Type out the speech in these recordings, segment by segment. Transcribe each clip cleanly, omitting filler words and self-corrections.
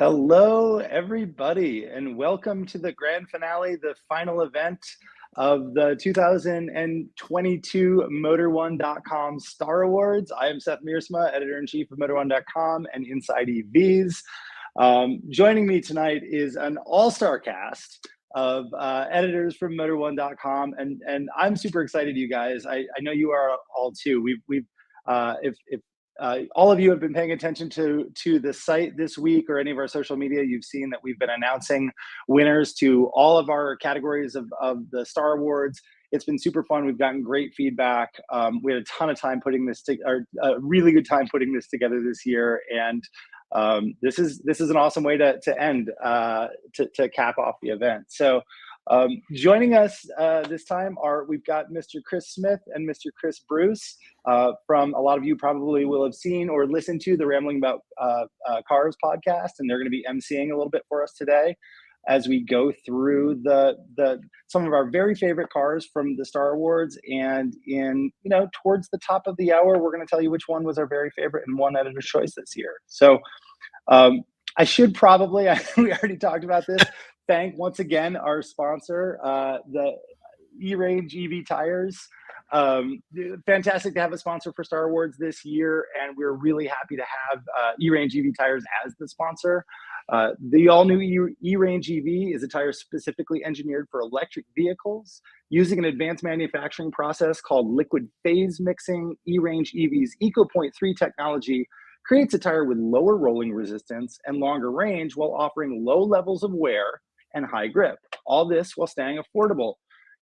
Hello, everybody, and welcome to the grand finale, the final event of the 2022 MotorOne.com Star Awards. I am Seth Meersma, editor-in-chief of MotorOne.com and Inside EVs. Joining me tonight is an all-star cast of editors from MotorOne.com, and I'm super excited, you guys. I know you are all too. If all of you have been paying attention to the site this week or any of our social media, you've seen that we've been announcing winners to all of our categories of the Star Awards. It's been super fun. We've gotten great feedback. We had a ton of time putting this together, a really good time putting this together this year. And this is an awesome way to end, to cap off the event. So joining us this time we've got Mr. Chris Smith and Mr. Chris Bruce from, a lot of you probably will have seen or listened to the Rambling About Cars podcast, and they're going to be emceeing a little bit for us today as we go through some of our very favorite cars from the Star Awards. And towards the top of the hour, we're going to tell you which one was our very favorite and won Editor's Choice this year. So I should probably, we already talked about this, thank once again our sponsor, the E-Range EV Tires. Fantastic to have a sponsor for Star Awards this year, and we're really happy to have E-Range EV Tires as the sponsor. The all-new E-Range EV is a tire specifically engineered for electric vehicles. Using an advanced manufacturing process called liquid phase mixing, E-Range EV's EcoPoint 3 technology creates a tire with lower rolling resistance and longer range while offering low levels of wear and high grip. All this while staying affordable.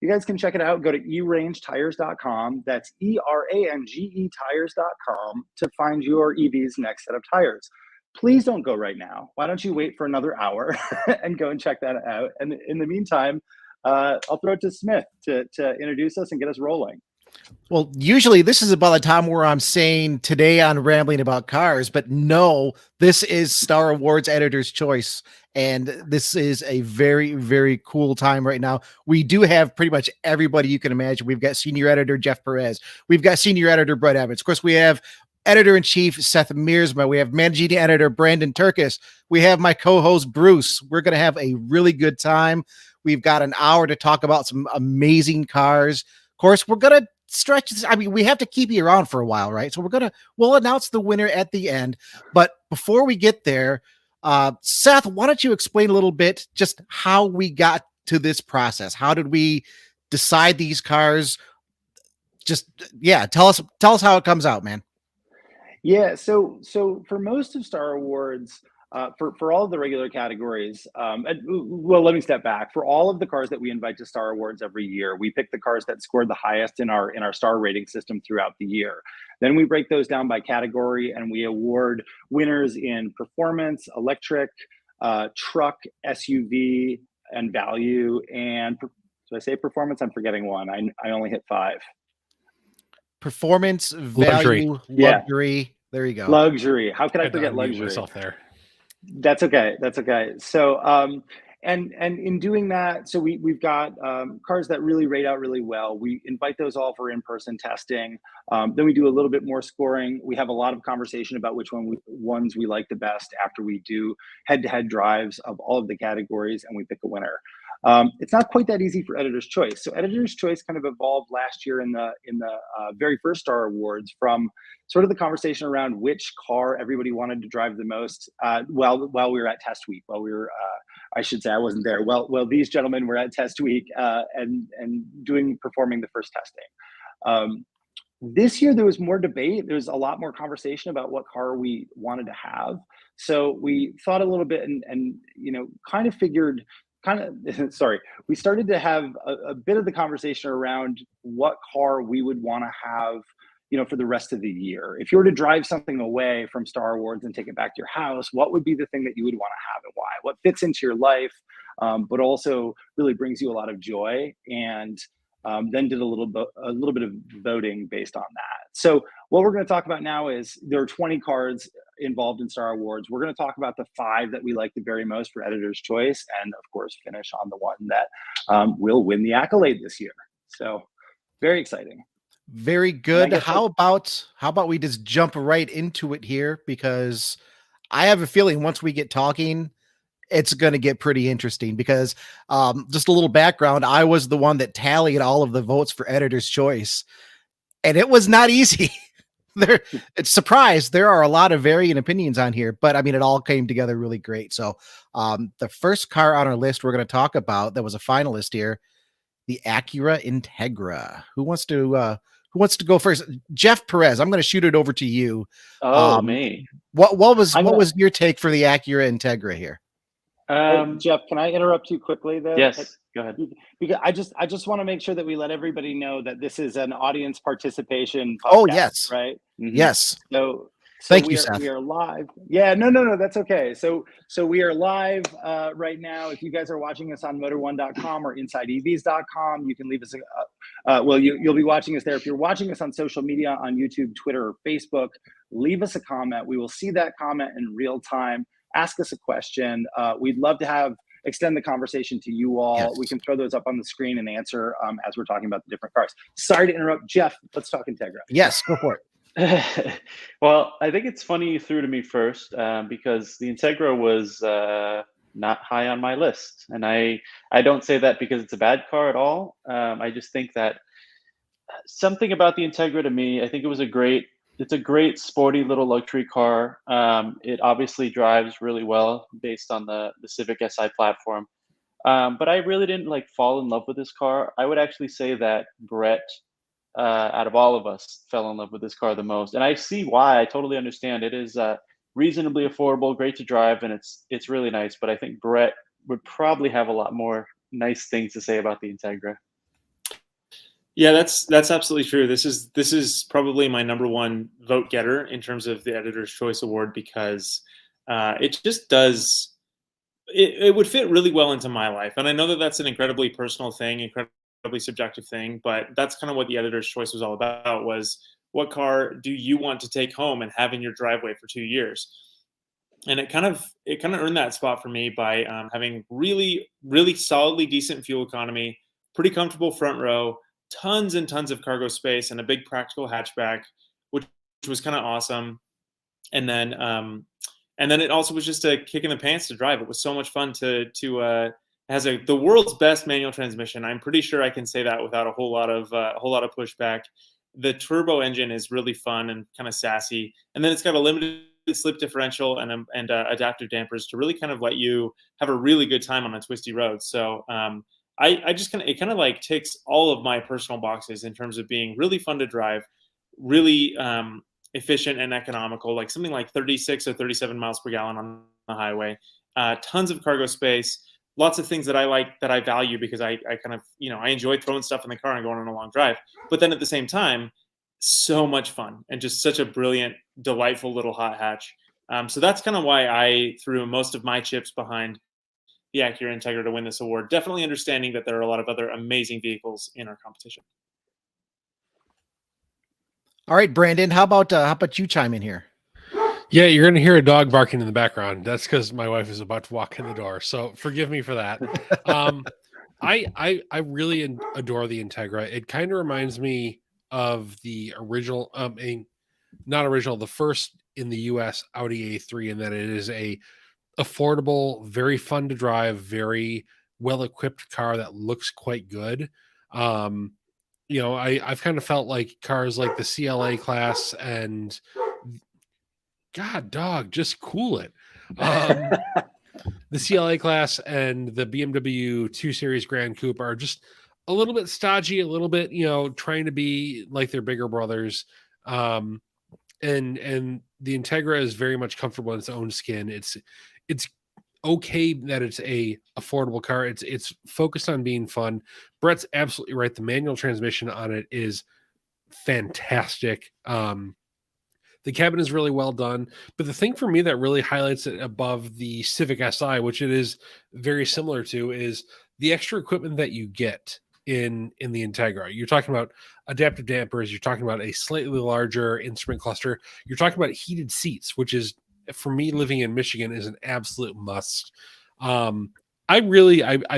You guys can check it out. Go to erangetires.com. That's ERANGE tires.com to find your EV's next set of tires. Please don't go right now. Why don't you wait for another hour and go and check that out? And in the meantime, I'll throw it to Smith to introduce us and get us rolling. Well, usually this is about the time where I'm saying today on Rambling About Cars, but no, this is Star Awards Editor's Choice. And this is a very, very cool time right now. We do have pretty much everybody you can imagine. We've got senior editor Jeff Perez. We've got senior editor Brett Evans. Of course, we have editor-in-chief Seth Meersma. We have managing editor Brandon Turkis. We have my co-host Bruce. We're going to have a really good time. We've got an hour to talk about some amazing cars. Of course, we're going to stretch this. I mean, we have to keep you around for a while, right? So we'll announce the winner at the end. But before we get there, Seth, why don't you explain a little bit just how we got to this process? How did we decide these cars? Just, yeah, tell us how it comes out, man. Yeah, so for most of Star Awards, for all of the regular categories, well, let me step back. For all of the cars that we invite to Star Awards every year, we pick the cars that scored the highest in our star rating system throughout the year. Then we break those down by category, and we award winners in performance, electric, truck, SUV, and value. And did I say performance? I'm forgetting one. I only hit 5. Performance, value, luxury. Yeah. There you go. Luxury. How could I forget luxury? Myself there. That's okay. That's okay. So, and in doing that, so we've got cars that really rate out really well. We invite those all for in-person testing. Then we do a little bit more scoring. We have a lot of conversation about which ones we like the best after we do head-to-head drives of all of the categories, and we pick a winner. It's not quite that easy for Editor's Choice. So Editor's Choice kind of evolved last year in the very first Star Awards from sort of the conversation around which car everybody wanted to drive the most while we were at test week. While we were, I should say, I wasn't there. Well, these gentlemen were at test week and performing the first testing. This year there was more debate. There was a lot more conversation about what car we wanted to have. So we thought a little bit and kind of figured. We started to have a bit of the conversation around what car we would want to have, for the rest of the year. If you were to drive something away from Star Awards and take it back to your house, what would be the thing that you would want to have and why? What fits into your life, but also really brings you a lot of joy, and then did a little bit of voting based on that. So what we're going to talk about now is there are 20 cards involved in Star Awards. We're going to talk about the 5 that we like the very most for Editor's Choice, and of course finish on the one that will win the accolade this year. So very exciting. Very good. How about we just jump right into it here, because I have a feeling once we get talking, it's going to get pretty interesting because just a little background. I was the one that tallied all of the votes for editor's choice, and it was not easy. It's surprised there are a lot of varying opinions on here, but I mean, it all came together really great. So the first car on our list we're going to talk about that was a finalist here, the Acura Integra. Who wants to go first? Jeff Perez, I'm going to shoot it over to you. Me. What was your take for the Acura Integra here? Hey, Jeff, can I interrupt you quickly though? Yes, go ahead. Because I just want to make sure that we let everybody know that this is an audience participation podcast, Oh, yes. right? Mhm. Yes. So Thank you, Seth. we are live. Yeah, no, that's okay. So we are live right now. If you guys are watching us on motor1.com or insideevs.com, you can leave us you'll be watching us there. If you're watching us on social media on YouTube, Twitter, or Facebook, leave us a comment. We will see that comment in real time. Ask us a question. We'd love to extend the conversation to you all. Yes. We can throw those up on the screen and answer as we're talking about the different cars. Sorry to interrupt, Jeff. Let's talk Integra. Yes, go for it. Well, I think it's funny you threw to me first because the Integra was not high on my list, and I don't say that because it's a bad car at all. I just think that something about the Integra to me, I think it's a great sporty little luxury car. It obviously drives really well based on the Civic Si platform. But I really didn't fall in love with this car. I would actually say that Brett, out of all of us, fell in love with this car the most. And I see why. I totally understand. It is reasonably affordable, great to drive, and it's really nice. But I think Brett would probably have a lot more nice things to say about the Integra. Yeah, that's absolutely true. This is probably my number one vote getter in terms of the Editor's Choice Award because it just does. It would fit really well into my life, and I know that that's an incredibly personal thing, incredibly subjective thing, but that's kind of what the Editor's Choice was all about: was what car do you want to take home and have in your driveway for 2 years? And it kind of earned that spot for me by having really, really solidly decent fuel economy, pretty comfortable front row, tons and tons of cargo space, and a big practical hatchback, which was kind of awesome. And then it also was just a kick in the pants to drive. It was so much fun to has the world's best manual transmission. I'm pretty sure I can say that without a whole lot of pushback. The turbo engine is really fun and kind of sassy, and then it's got a limited slip differential and adaptive dampers to really kind of let you have a really good time on a twisty road. So I just kind of ticks all of my personal boxes in terms of being really fun to drive, really efficient and economical, like something like 36 or 37 miles per gallon on the highway, tons of cargo space, lots of things that I like, that I value because I kind of, I enjoy throwing stuff in the car and going on a long drive. But then at the same time, so much fun and just such a brilliant, delightful little hot hatch. So that's kind of why I threw most of my chips behind the Acura Integra to win this award. Definitely understanding that there are a lot of other amazing vehicles in our competition. All right, Brandon, how about you chime in here? Yeah, you're going to hear a dog barking in the background. That's because my wife is about to walk in the door. So forgive me for that. I really adore the Integra. It kind of reminds me of the original, the first in the US Audi A3, in that it is a affordable, very fun to drive, very well-equipped car that looks quite good. I've kind of felt like cars like the CLA class and God, dog, just cool it. The CLA class and the BMW 2 Series Grand Coupe are just a little bit stodgy, a little bit, trying to be like their bigger brothers. And the Integra is very much comfortable in its own skin. It's okay that it's a affordable car. It's focused on being fun. Brett's absolutely right. The manual transmission on it is fantastic. The cabin is really well done, but the thing for me that really highlights it above the Civic Si, which it is very similar to, is the extra equipment that you get in the Integra. You're talking about adaptive dampers. You're talking about a slightly larger instrument cluster. You're talking about heated seats, which is, for me, living in Michigan, is an absolute must. I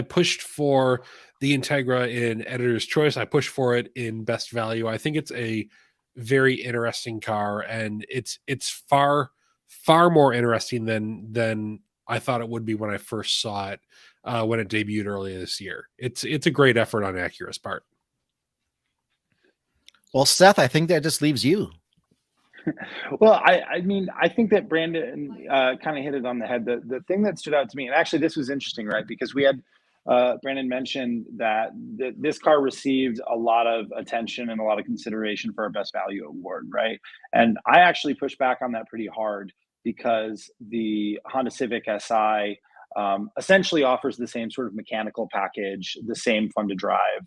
pushed for the Integra in Editor's Choice. I pushed for it in Best Value. I think it's a very interesting car, and it's far far more interesting than I thought it would be when I first saw it when it debuted earlier this year. It's a great effort on Acura's part. Well, Seth, I think that just leaves you. Well, I mean, I think that Brandon kind of hit it on the head. The thing that stood out to me, and actually this was interesting, right? Because we had Brandon mentioned that this car received a lot of attention and a lot of consideration for our Best Value Award, right? And I actually pushed back on that pretty hard because the Honda Civic Si essentially offers the same sort of mechanical package, the same fun to drive,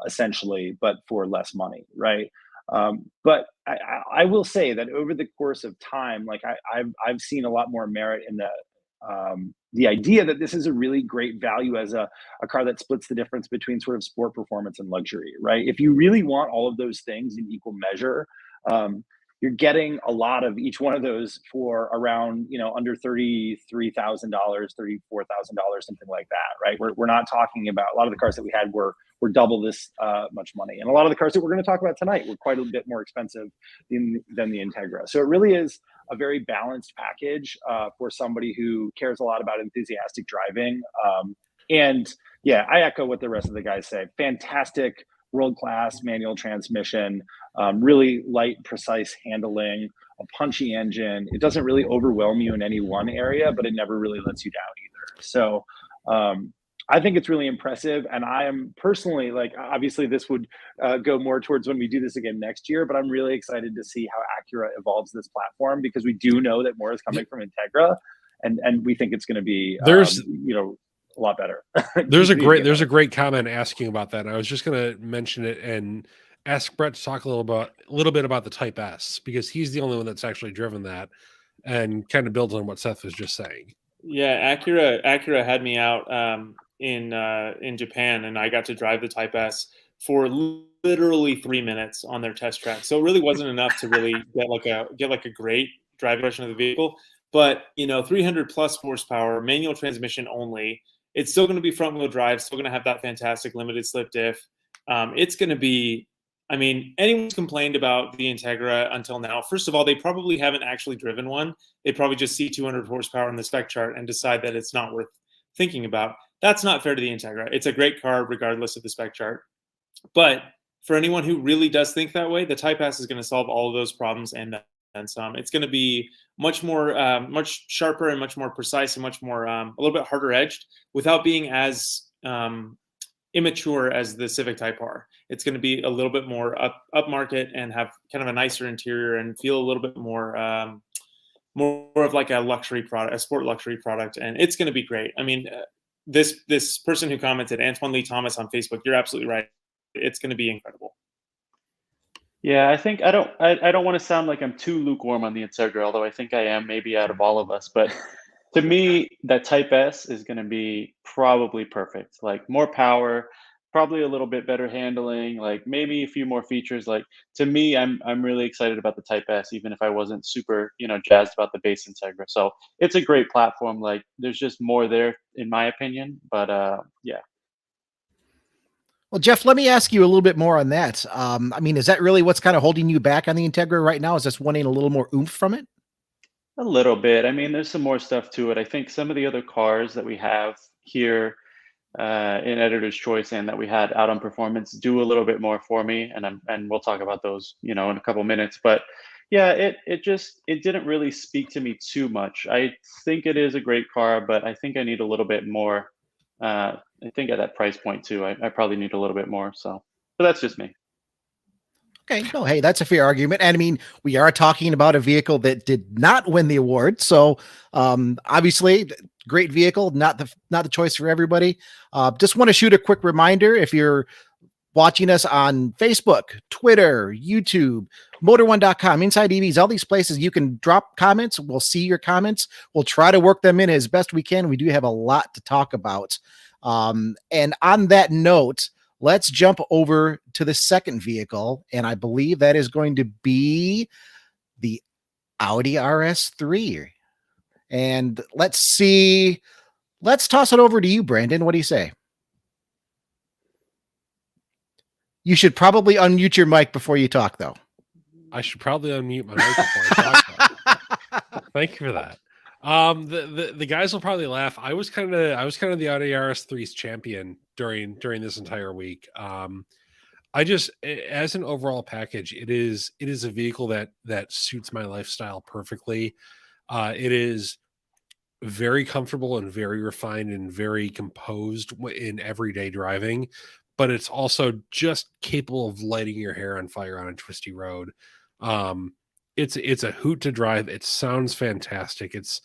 essentially, but for less money, right? But I will say that over the course of time, like I've seen a lot more merit in the idea that this is a really great value as a car that splits the difference between sort of sport performance and luxury, right? If you really want all of those things in equal measure, you're getting a lot of each one of those for around, under $33,000, $34,000, something like that, right? We're not talking about, a lot of the cars that we had were double this much money. And a lot of the cars that we're going to talk about tonight were quite a bit more expensive than the Integra. So it really is a very balanced package for somebody who cares a lot about enthusiastic driving. And yeah, I echo what the rest of the guys say. Fantastic, world-class manual transmission, really light, precise handling, a punchy engine. It doesn't really overwhelm you in any one area, but it never really lets you down either. So I think it's really impressive. And I am personally, like, obviously this would go more towards when we do this again next year, but I'm really excited to see how Acura evolves this platform, because we do know that more is coming from Integra, and we think it's going to be, a lot better. There's a great comment asking about that. And I was just going to mention it and ask Brett to talk a little bit about the Type S, because he's the only one that's actually driven that, and kind of builds on what Seth was just saying. Yeah, Acura had me out in Japan, and I got to drive the Type S for literally 3 minutes on their test track. So it really wasn't enough to really get like a great driving impression of the vehicle. But 300 plus horsepower, manual transmission only. It's still going to be front wheel drive, still going to have that fantastic limited slip diff. It's going to be, I mean, anyone's complained about the Integra until now. First of all, they probably haven't actually driven one. They probably just see 200 horsepower in the spec chart and decide that it's not worth thinking about. That's not fair to the Integra. It's a great car regardless of the spec chart. But for anyone who really does think that way, the Type S is going to solve all of those problems and some. It's going to be much more, much sharper and much more precise and much more, a little bit harder edged, without being as immature as the Civic Type R. It's going to be a little bit more upmarket and have kind of a nicer interior and feel a little bit more, more of like a luxury product, a sport luxury product. And it's going to be great. I mean, this person who commented, Antoine Lee Thomas on Facebook, you're absolutely right. It's going to be incredible. Yeah, I think I don't want to sound like I'm too lukewarm on the Integra, although I think I am, maybe out of all of us. But to me, that Type S is going to be probably perfect. Like more power, probably a little bit better handling, like maybe a few more features. Like to me, I'm really excited about the Type S, even if I wasn't super jazzed about the base Integra. So it's a great platform. Like there's just more there, in my opinion. But yeah. Well, Jeff, let me ask you a little bit more on that. I mean, is that really what's kind of holding you back on the Integra right now? Is this wanting a little more oomph from it? A little bit. I mean, there's some more stuff to it. I think some of the other cars that we have here in Editor's Choice and that we had out on Performance do a little bit more for me, and we'll talk about those, in a couple minutes. But yeah, it didn't really speak to me too much. I think it is a great car, but I think I need a little bit more. I think at that price point too, I probably need a little bit more. So, but that's just me. Okay. No, hey, that's a fair argument. And I mean, we are talking about a vehicle that did not win the award. So obviously great vehicle, not the choice for everybody. Just want to shoot a quick reminder. If you're watching us on Facebook, Twitter, YouTube, Motor1.com, Inside EVs, all these places, you can drop comments. We'll see your comments. We'll try to work them in as best we can. We do have a lot to talk about. And on that note, let's jump over to the second vehicle. And I believe that is going to be the Audi RS3. And let's toss it over to you, Brandon. What do you say? You should probably unmute your mic before you talk, though. I should probably unmute my mic before I talk, though. Thank you for that. The guys will probably laugh. I was kind of the Audi RS3's champion during this entire week. As an overall package, it is a vehicle that suits my lifestyle perfectly. It is very comfortable and very refined and very composed in everyday driving, but it's also just capable of lighting your hair on fire on a twisty road. It's a hoot to drive. It sounds fantastic. It's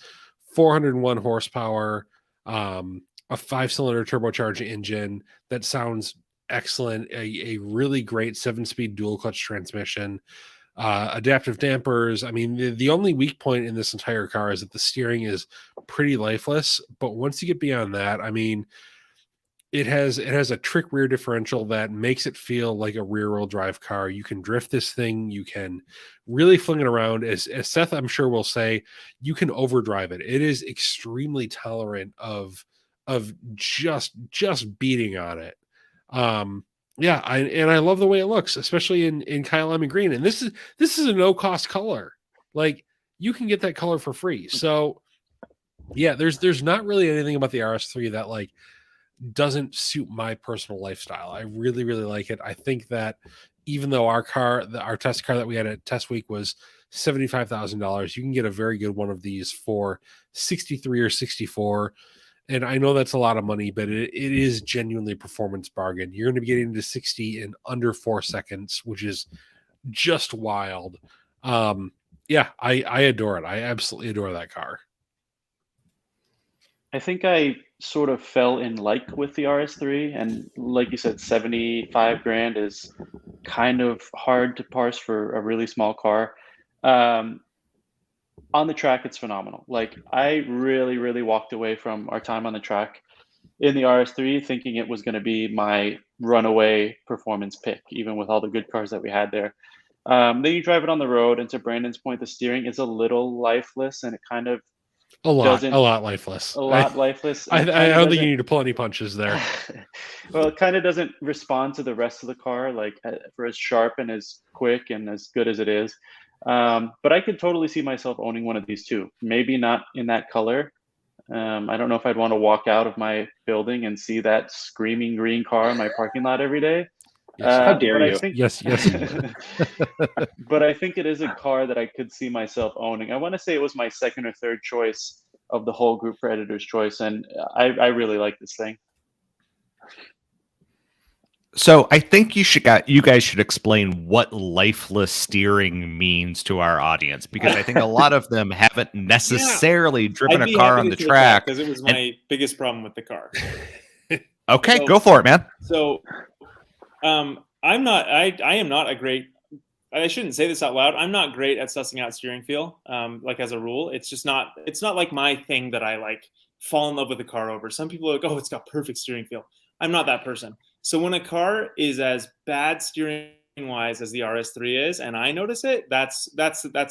401 horsepower, a 5-cylinder turbocharged engine that sounds excellent. A really great 7-speed dual clutch transmission, adaptive dampers. I mean, the only weak point in this entire car is that the steering is pretty lifeless. But once you get beyond that, I mean, it has a trick rear differential that makes it feel like a rear-wheel drive car. You can drift this thing. You can really fling it around. As Seth, I'm sure, will say, you can overdrive it. It is extremely tolerant of just beating on it. Yeah, I love the way it looks, especially in Kyle Lemon Green. And this is a no-cost color. Like, you can get that color for free. So yeah, there's not really anything about the RS3 that like doesn't suit my personal lifestyle. I really, really like it. I think that even though our test car that we had at Test Week was $75,000, you can get a very good one of these for 63 or 64. And I know that's a lot of money, but it is genuinely a performance bargain. You're going to be getting to 60 in under 4 seconds, which is just wild. Yeah, I adore it. I absolutely adore that car. I think I sort of fell in like with the RS3, and like you said, 75 grand is kind of hard to parse for a really small car. On the track, it's phenomenal. Like, I really, really walked away from our time on the track in the RS3 thinking it was going to be my runaway performance pick, even with all the good cars that we had there. Then you drive it on the road, and to Brandon's point, the steering is a little lifeless, and it kind of a lot lifeless. Lifeless. I don't think you need to pull any punches there. Well, it kind of doesn't respond to the rest of the car, like for as sharp and as quick and as good as it is. But I could totally see myself owning one of these too. Maybe not in that color. I don't know if I'd want to walk out of my building and see that screaming green car in my parking lot every day. How dare you? Yes. But I think it is a car that I could see myself owning. I want to say it was my second or third choice of the whole group for Editor's Choice, and I really like this thing. So I think you guys should explain what lifeless steering means to our audience, because I think a lot of them haven't necessarily driven a car on the track. Because it was my biggest problem with the car. Okay, go for it, man. So I am not a great, I shouldn't say this out loud, I'm not great at sussing out steering feel, like as a rule. It's not like my thing that I like fall in love with the car over. Some people are like, oh, it's got perfect steering feel. I'm not that person. So when a car is as bad steering wise as the RS3 is, and I notice it, that's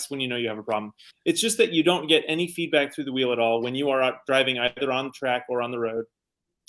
when you know you have a problem. It's just that you don't get any feedback through the wheel at all when you are out driving either on the track or on the road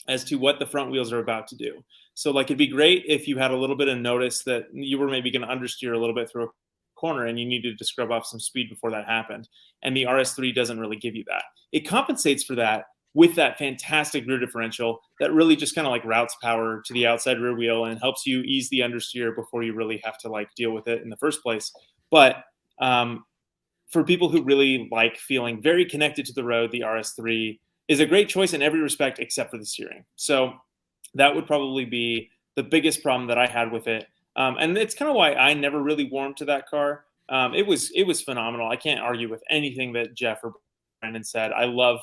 as to what the front wheels are about to do. So like, it'd be great if you had a little bit of notice that you were maybe going to understeer a little bit through a corner and you needed to scrub off some speed before that happened. And the RS3 doesn't really give you that. It compensates for that with that fantastic rear differential that really just kind of like routes power to the outside rear wheel and helps you ease the understeer before you really have to like deal with it in the first place. But for people who really like feeling very connected to the road, the RS3 is a great choice in every respect except for the steering. So that would probably be the biggest problem that I had with it. And it's kind of why I never really warmed to that car. It was phenomenal. I can't argue with anything that Jeff or Brandon said. I love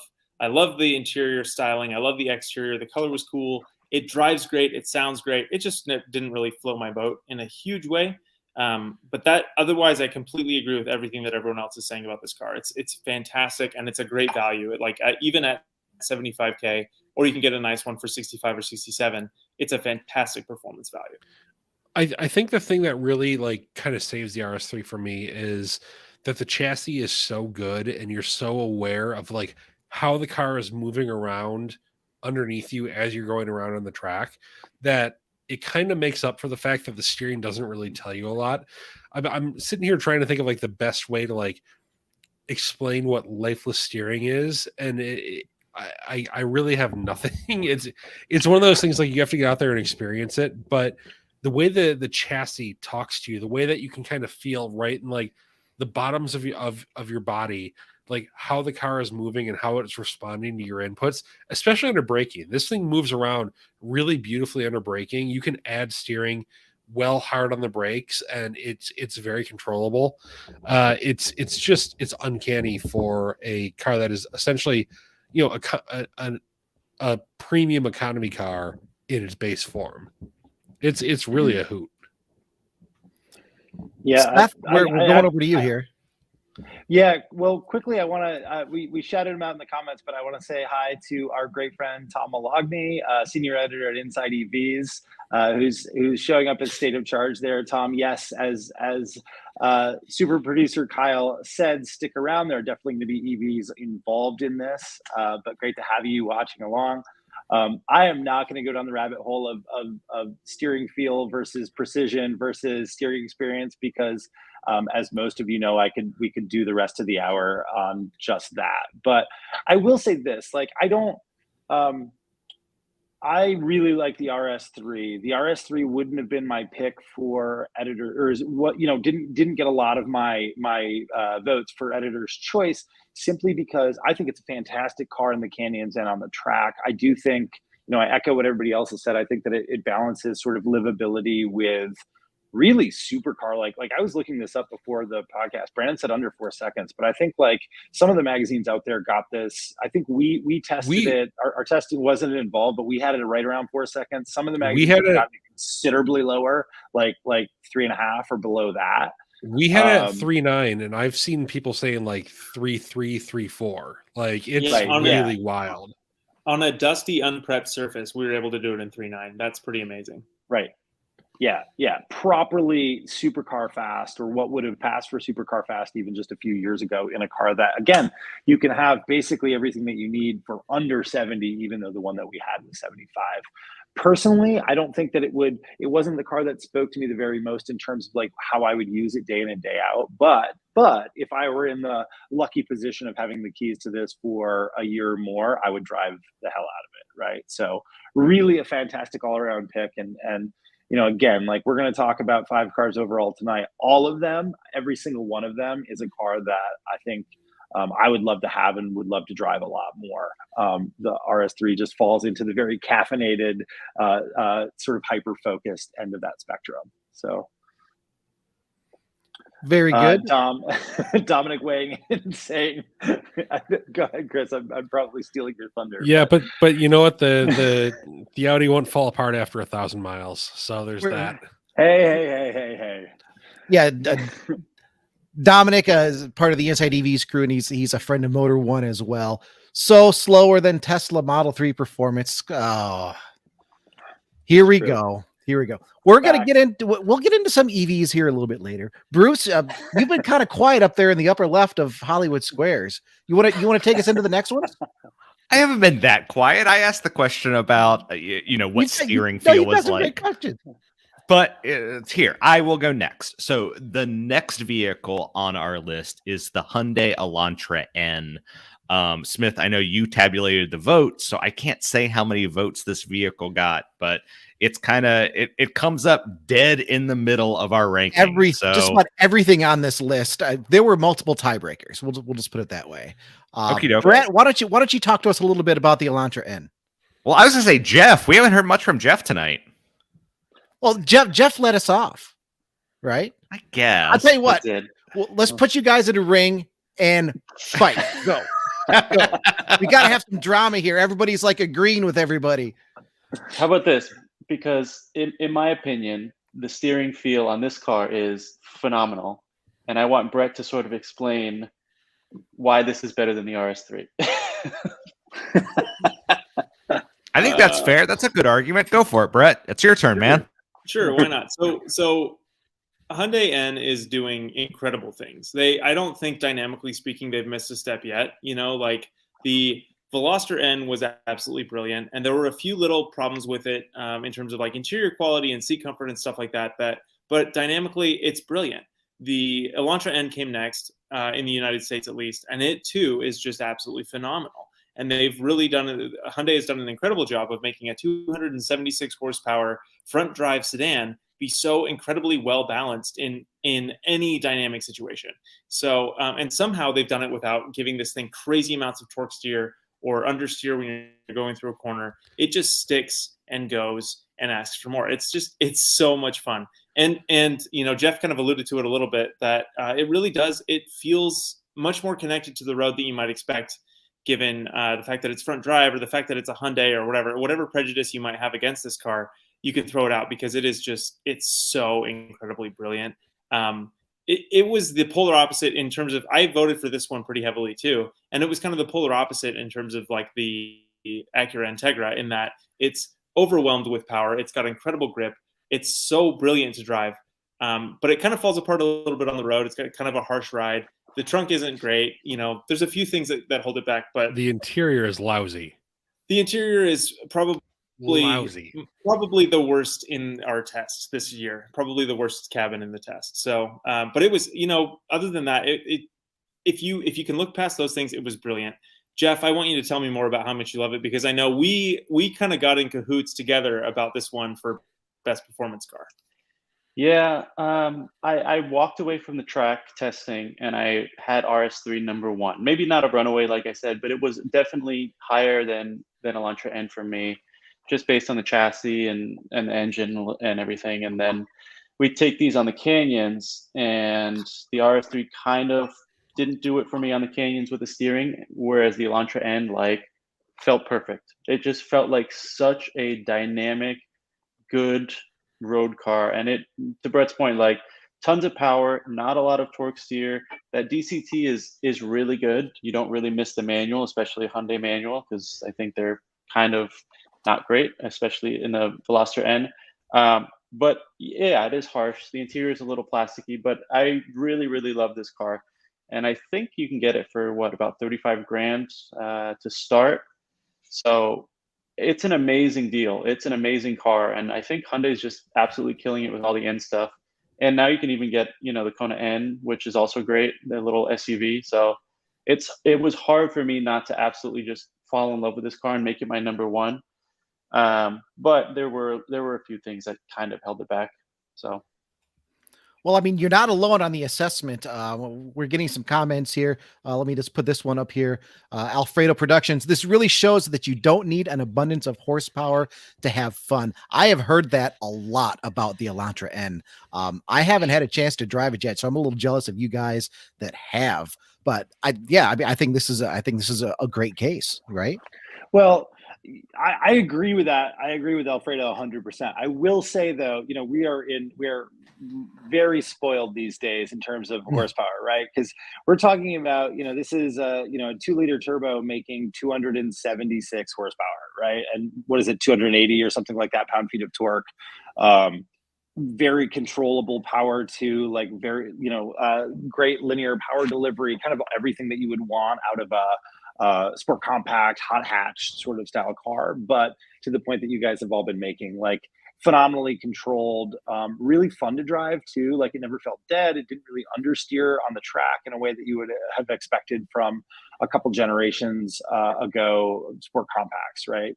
the interior styling. I love the exterior. The color was cool. It drives great. It sounds great. It just didn't really float my boat in a huge way. But that otherwise, I completely agree with everything that everyone else is saying about this car. It's fantastic and it's a great value. Even at $75K, or you can get a nice one for 65 or 67. It's a fantastic performance value. I think the thing that really like kind of saves the RS3 for me is that the chassis is so good and you're so aware of like how the car is moving around underneath you as you're going around on the track, that it kind of makes up for the fact that the steering doesn't really tell you a lot. I'm sitting here trying to think of like the best way to like explain what lifeless steering is, and I really have nothing. It's one of those things like you have to get out there and experience it. But the way the chassis talks to you, the way that you can kind of feel right in like the bottoms of your body, like how the car is moving and how it's responding to your inputs, especially under braking. This thing moves around really beautifully under braking. You can add steering well hard on the brakes, and it's very controllable. It's uncanny for a car that is essentially, you know, a premium economy car in its base form. It's really a hoot. Yeah, Seth, we're going over to you here. Yeah, well, quickly, I want to, we shouted him out in the comments, but I want to say hi to our great friend, Tom Malogny, senior editor at Inside EVs, who's showing up as state of charge there. Tom, yes, as super producer Kyle said, stick around. There are definitely going to be EVs involved in this, but great to have you watching along. I am not going to go down the rabbit hole of steering feel versus precision versus steering experience because, as most of you know, we could do the rest of the hour on just that. But I will say this: like, I really like the RS3. The RS3 wouldn't have been my pick for editor, or what, you know, didn't get a lot of my votes for editor's choice, simply because I think it's a fantastic car in the canyons and on the track. I do think, you know, I echo what everybody else has said. I think that it balances sort of livability with really supercar like I was looking this up before the podcast. Brandon said under 4 seconds, but I think like some of the magazines out there got this. I think we tested it. Our testing wasn't involved, but we had it right around 4 seconds. Some of the magazines got it considerably lower, like 3.5 or below that. We had it at 3.9, and I've seen people saying like 3.3, 3.4. Like it's really wild. On a dusty, unprepped surface, we were able to do it in 3.9. That's pretty amazing. Right. Yeah. Properly supercar fast, or what would have passed for supercar fast even just a few years ago, in a car that, again, you can have basically everything that you need for under 70, even though the one that we had was 75. Personally, I don't think that it wasn't the car that spoke to me the very most in terms of like how I would use it day in and day out. But if I were in the lucky position of having the keys to this for a year or more, I would drive the hell out of it. Right. So really a fantastic all around pick. And, you know, again, like we're going to talk about 5 cars overall tonight. All of them, every single one of them is a car that I think I would love to have and would love to drive a lot more. The RS3 just falls into the very caffeinated, sort of hyper-focused end of that spectrum. So very good. Dominic weighing in saying, go ahead, Chris. I'm probably stealing your thunder. Yeah, but you know what? The Audi won't fall apart after 1,000 miles. So there's that. Hey. Yeah. Dominic is part of the Inside EVs crew, and he's a friend of Motor One as well. So slower than Tesla Model 3 performance. Oh, here we go. We'll get into some EVs here a little bit later. Bruce, you've been kind of quiet up there in the upper left of Hollywood Squares. You want to take us into the next one? I haven't been that quiet. I asked the question about what steering feel was like. But it's here. I will go next. So the next vehicle on our list is the Hyundai Elantra N. Smith, I know you tabulated the votes, so I can't say how many votes this vehicle got, but it's kind of it comes up dead in the middle of our ranking. Just about everything on this list. There were multiple tiebreakers. We'll just put it that way. Brett, why don't you talk to us a little bit about the Elantra N? Well, I was gonna say Jeff. We haven't heard much from Jeff tonight. Well, Jeff let us off, right? I guess. I'll tell you what. Well, let's put you guys in a ring and fight. Go. We got to have some drama here. Everybody's like agreeing with everybody. How about this? Because in my opinion, the steering feel on this car is phenomenal. And I want Brett to sort of explain why this is better than the RS3. I think that's fair. That's a good argument. Go for it, Brett. It's your turn, man. Sure, why not? So Hyundai N is doing incredible things. I don't think, dynamically speaking, they've missed a step yet. You know, like the Veloster N was absolutely brilliant, and there were a few little problems with it in terms of like interior quality and seat comfort and stuff like that. But dynamically, it's brilliant. The Elantra N came next. in the United States at least, and it too is just absolutely phenomenal. And they've really Hyundai has done an incredible job of making a 276 horsepower front drive sedan be so incredibly well balanced in any dynamic situation. So, and somehow they've done it without giving this thing crazy amounts of torque steer or understeer when you're going through a corner. It just sticks and goes and asks for more. It's so much fun. And Jeff kind of alluded to it a little bit, that it really does. It feels much more connected to the road than you might expect, given the fact that it's front drive, or the fact that it's a Hyundai, or whatever prejudice you might have against this car, you can throw it out because it's so incredibly brilliant. It was the polar opposite in terms of, I voted for this one pretty heavily too. And it was kind of the polar opposite in terms of like the Acura Integra, in that it's overwhelmed with power. It's got incredible grip. It's so brilliant to drive. But it kind of falls apart a little bit on the road. It's got kind of a harsh ride. The trunk isn't great. There's a few things that hold it back, but the interior is lousy. The interior is probably the worst in our test this year. Probably the worst cabin in the test. So, but it was, other than that, if you can look past those things, it was brilliant. Jeff, I want you to tell me more about how much you love it, because I know we kind of got in cahoots together about this one for best performance car. Yeah, I walked away from the track testing and I had RS3 number one. Maybe not a runaway, like I said, but it was definitely higher than Elantra N for me, just based on the chassis and the engine and everything. And then we take these on the canyons, and the RS3 kind of didn't do it for me on the canyons with the steering, whereas the Elantra N felt perfect. It just felt like such a dynamic, good road car. And it, to Brett's point, tons of power, not a lot of torque steer. That DCT is really good. You don't really miss the manual, especially a Hyundai manual, because I think they're kind of not great, especially in the Veloster N. But yeah, it is harsh. The interior is a little plasticky, but I really, really love this car. And I think you can get it for about 35 grand to start. So it's an amazing deal. It's an amazing car. And I think Hyundai is just absolutely killing it with all the N stuff. And now you can even get, the Kona N, which is also great, the little SUV. So it was hard for me not to absolutely just fall in love with this car and make it my number one. But there were a few things that kind of held it back. So. Well, I mean, you're not alone on the assessment. We're getting some comments here. Let me just put this one up here. Alfredo Productions. This really shows that you don't need an abundance of horsepower to have fun. I have heard that a lot about the Elantra N. I haven't had a chance to drive it yet, so I'm a little jealous of you guys that have. But I think this is a great case, right? Well, I agree with that. I agree with Alfredo 100%. I will say though, we are very spoiled these days in terms of horsepower, right? Because we're talking about, this is a 2-liter turbo making 276 horsepower, right? And what is it, 280 or something like that pound-feet of torque. Very controllable power to very, great linear power delivery, kind of everything that you would want out of a sport compact, hot hatch sort of style car, but to the point that you guys have all been making, phenomenally controlled, really fun to drive too. It never felt dead. It didn't really understeer on the track in a way that you would have expected from a couple generations ago sport compacts, right?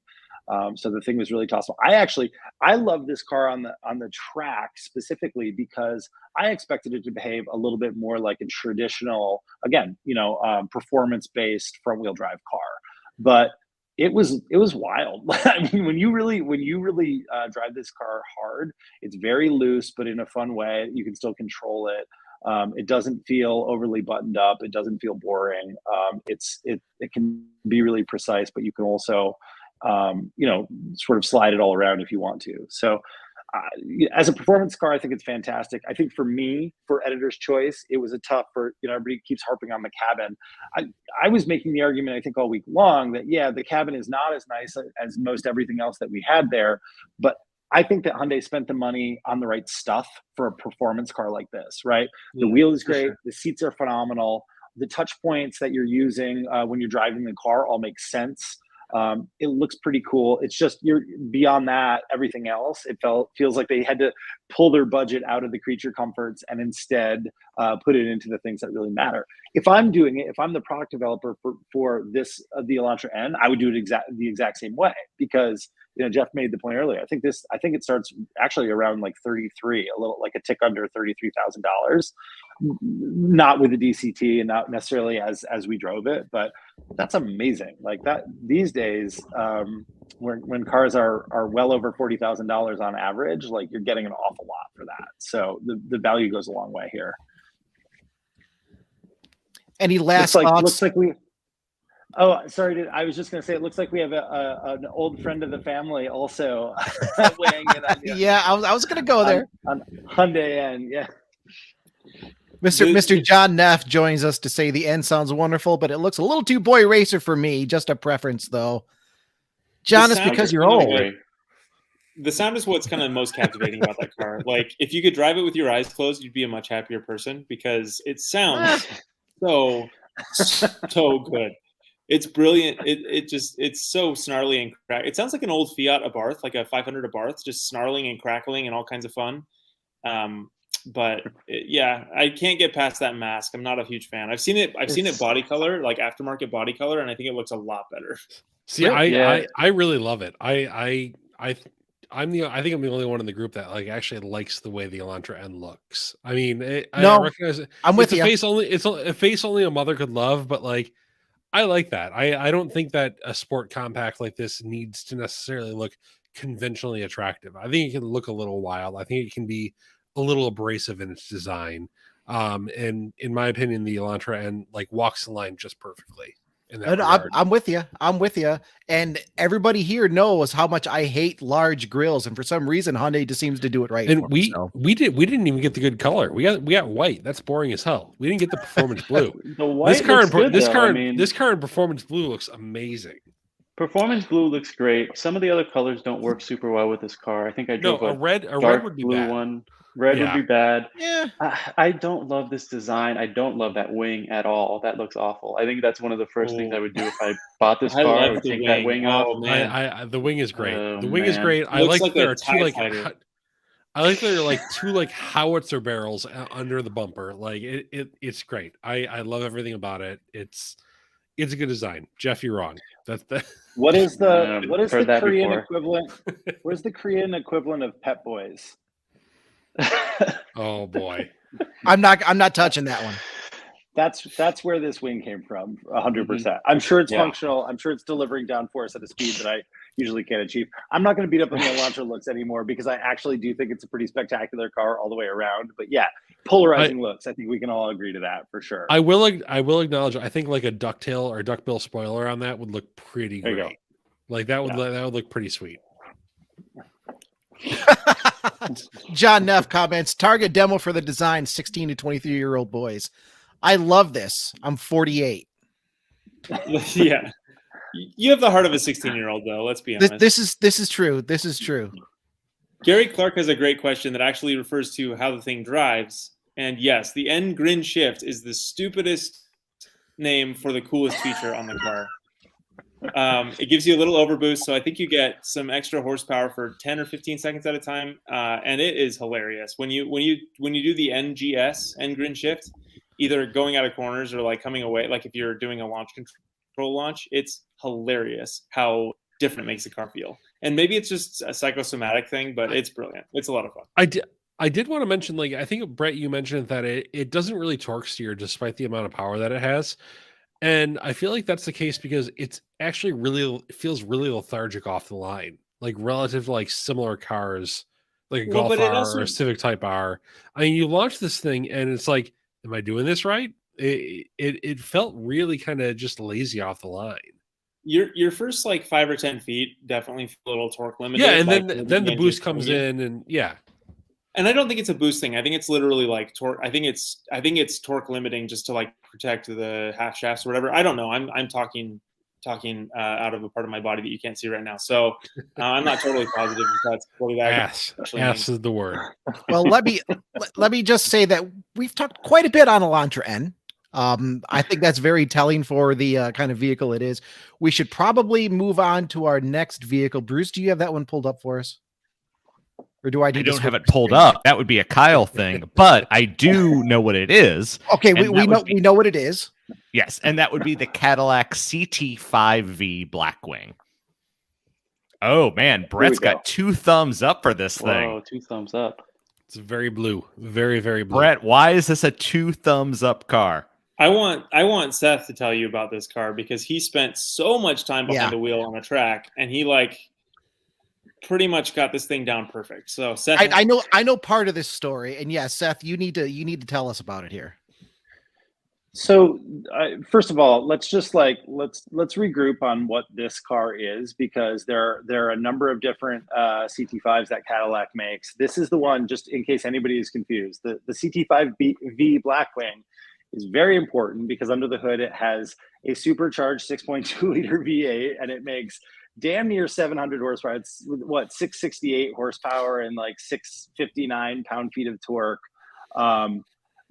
So the thing was really tossable. I love this car on the track specifically because I expected it to behave a little bit more like a traditional, again, performance-based front-wheel drive car. But it was wild. I mean, when you really drive this car hard, it's very loose, but in a fun way. You can still control it. It doesn't feel overly buttoned up. It doesn't feel boring. It can be really precise, but you can also sort of slide it all around if you want to. So as a performance car, I think it's fantastic. I think for me, for editor's choice, it was a tough everybody keeps harping on the cabin. I was making the argument, I think all week long, that yeah, the cabin is not as nice as most everything else that we had there. But I think that Hyundai spent the money on the right stuff for a performance car like this, right? The wheel is great. Sure. The seats are phenomenal. The touch points that you're using when you're driving the car all make sense. It looks pretty cool. It's just you're beyond that, everything else. It feels like they had to pull their budget out of the creature comforts and instead put it into the things that really matter. If I'm doing it, if I'm the product developer for this the Elantra N, I would do it the exact same way, because Jeff made the point earlier. I think it starts actually around like 33, a little like a tick under $33,000, not with the DCT and not necessarily as we drove it, but that's amazing. Like that these days, when cars are well over $40,000 on average, like you're getting an awful lot for that. So the value goes a long way here. Any last thoughts? Looks like we. Oh, sorry. I was just going to say, it looks like we have an old friend of the family also weighing in on you. Yeah, I was going to go there. On Hyundai N, yeah. Mr. John Neff joins us to say the N sounds wonderful, but it looks a little too boy racer for me. Just a preference, though. John, it's because you're old. The sound is what's kind of most captivating about that car. Like, if you could drive it with your eyes closed, you'd be a much happier person, because it sounds so good. It's brilliant. It's so snarly and crack. It sounds like an old Fiat Abarth, like a 500 Abarth, just snarling and crackling and all kinds of fun. But I can't get past that mask. I'm not a huge fan. I've seen it body color, like aftermarket body color, and I think it looks a lot better. See, I really love it. I think I'm the only one in the group that like actually likes the way the Elantra N looks. I mean, I recognize it. I'm with you. It's a face only a mother could love, but like I like that. I don't think that a sport compact like this needs to necessarily look conventionally attractive. I think it can look a little wild. I think it can be a little abrasive in its design. And in my opinion, the Elantra N like walks the line just perfectly. I'm with you. And everybody here knows how much I hate large grills, and for some reason Hyundai just seems to do it right. And we didn't even get the good color. We got white. That's boring as hell. We didn't get the performance blue. The white this car in performance blue looks amazing. Performance blue looks great. Some of the other colors don't work super well with this car. I think I drove a red would be blue bad. one. Red would be bad. Yeah. I don't love this design. I don't love that wing at all. That looks awful. I think that's one of the first things I would do if I bought this car. I would take that wing off. Man. The wing is great. The wing is great. I like there are two two howitzer barrels under the bumper. Like it's great. I love everything about it. It's a good design. Jeff, you're wrong. What is the Korean equivalent? Where's the Korean equivalent of Pep Boys? Oh boy, I'm not touching that one. That's where this wing came from, 100%. I'm sure it's functional. I'm sure it's delivering downforce at a speed that I usually can't achieve. I'm not going to beat up on the Elantra looks anymore, because I actually do think it's a pretty spectacular car all the way around. But yeah, polarizing looks. I think we can all agree to that for sure. I will acknowledge. I think like a ducktail or duckbill spoiler on that would look pretty great. Like that would look pretty sweet. John Neff comments, target demo for the design, 16 to 23-year-old boys. I love this. I'm 48. Yeah. You have the heart of a 16-year-old, though. Let's be honest. This is true. This is true. Gary Clark has a great question that actually refers to how the thing drives. And yes, the N Grin Shift is the stupidest name for the coolest feature on the car. It gives you a little overboost, so I think you get some extra horsepower for 10 or 15 seconds at a time, and it is hilarious when you do the NGS N Grin Shift, either going out of corners or like coming away. Like if you're doing a launch control launch, it's hilarious how different it makes the car feel. And maybe it's just a psychosomatic thing, but it's brilliant. It's a lot of fun. I did want to mention, like, I think Brett, you mentioned that it doesn't really torque steer despite the amount of power that it has. And I feel like that's the case because it's actually feels really lethargic off the line, like relative to like similar cars, like a Golf R or a Civic Type R. I mean, you launch this thing and it's like, am I doing this right? It felt really kind of just lazy off the line. Your first like 5 or 10 feet definitely feel a little torque limited. Yeah, and then the boost comes in, and yeah. And I don't think it's a boost thing. I think it's literally like torque. I think it's torque limiting just to like protect the half shafts or whatever. I don't know. I'm talking out of a part of my body that you can't see right now. So I'm not totally positive if that's what that ass is the word. Well, let me just say that we've talked quite a bit on Elantra N. I think that's very telling for the kind of vehicle it is. We should probably move on to our next vehicle. Bruce, do you have that one pulled up for us? Or do I need I to don't have switch it pulled screens? up. That would be a Kyle thing, but I do know what it is. Okay, and we that know would be- we know what it is. Yes, and that would be the Cadillac CT5V Blackwing. Oh man, Brett's go. got 2 thumbs up for this thing. Whoa, 2 thumbs up. It's very blue, very very blue. Brett, why is this a 2 thumbs up car? I want Seth to tell you about this car because he spent so much time behind the wheel on the track, and he pretty much got this thing down perfect. So Seth, I know part of this story, and yeah, Seth, you need to tell us about it here. So first of all, let's regroup on what this car is, because there are a number of different CT5s that Cadillac makes. This is the one, just in case anybody is confused. The CT5V Blackwing is very important because under the hood it has a supercharged 6.2 liter V8, and it makes damn near 700 horsepower. It's 668 horsepower and like 659 pound-feet of torque.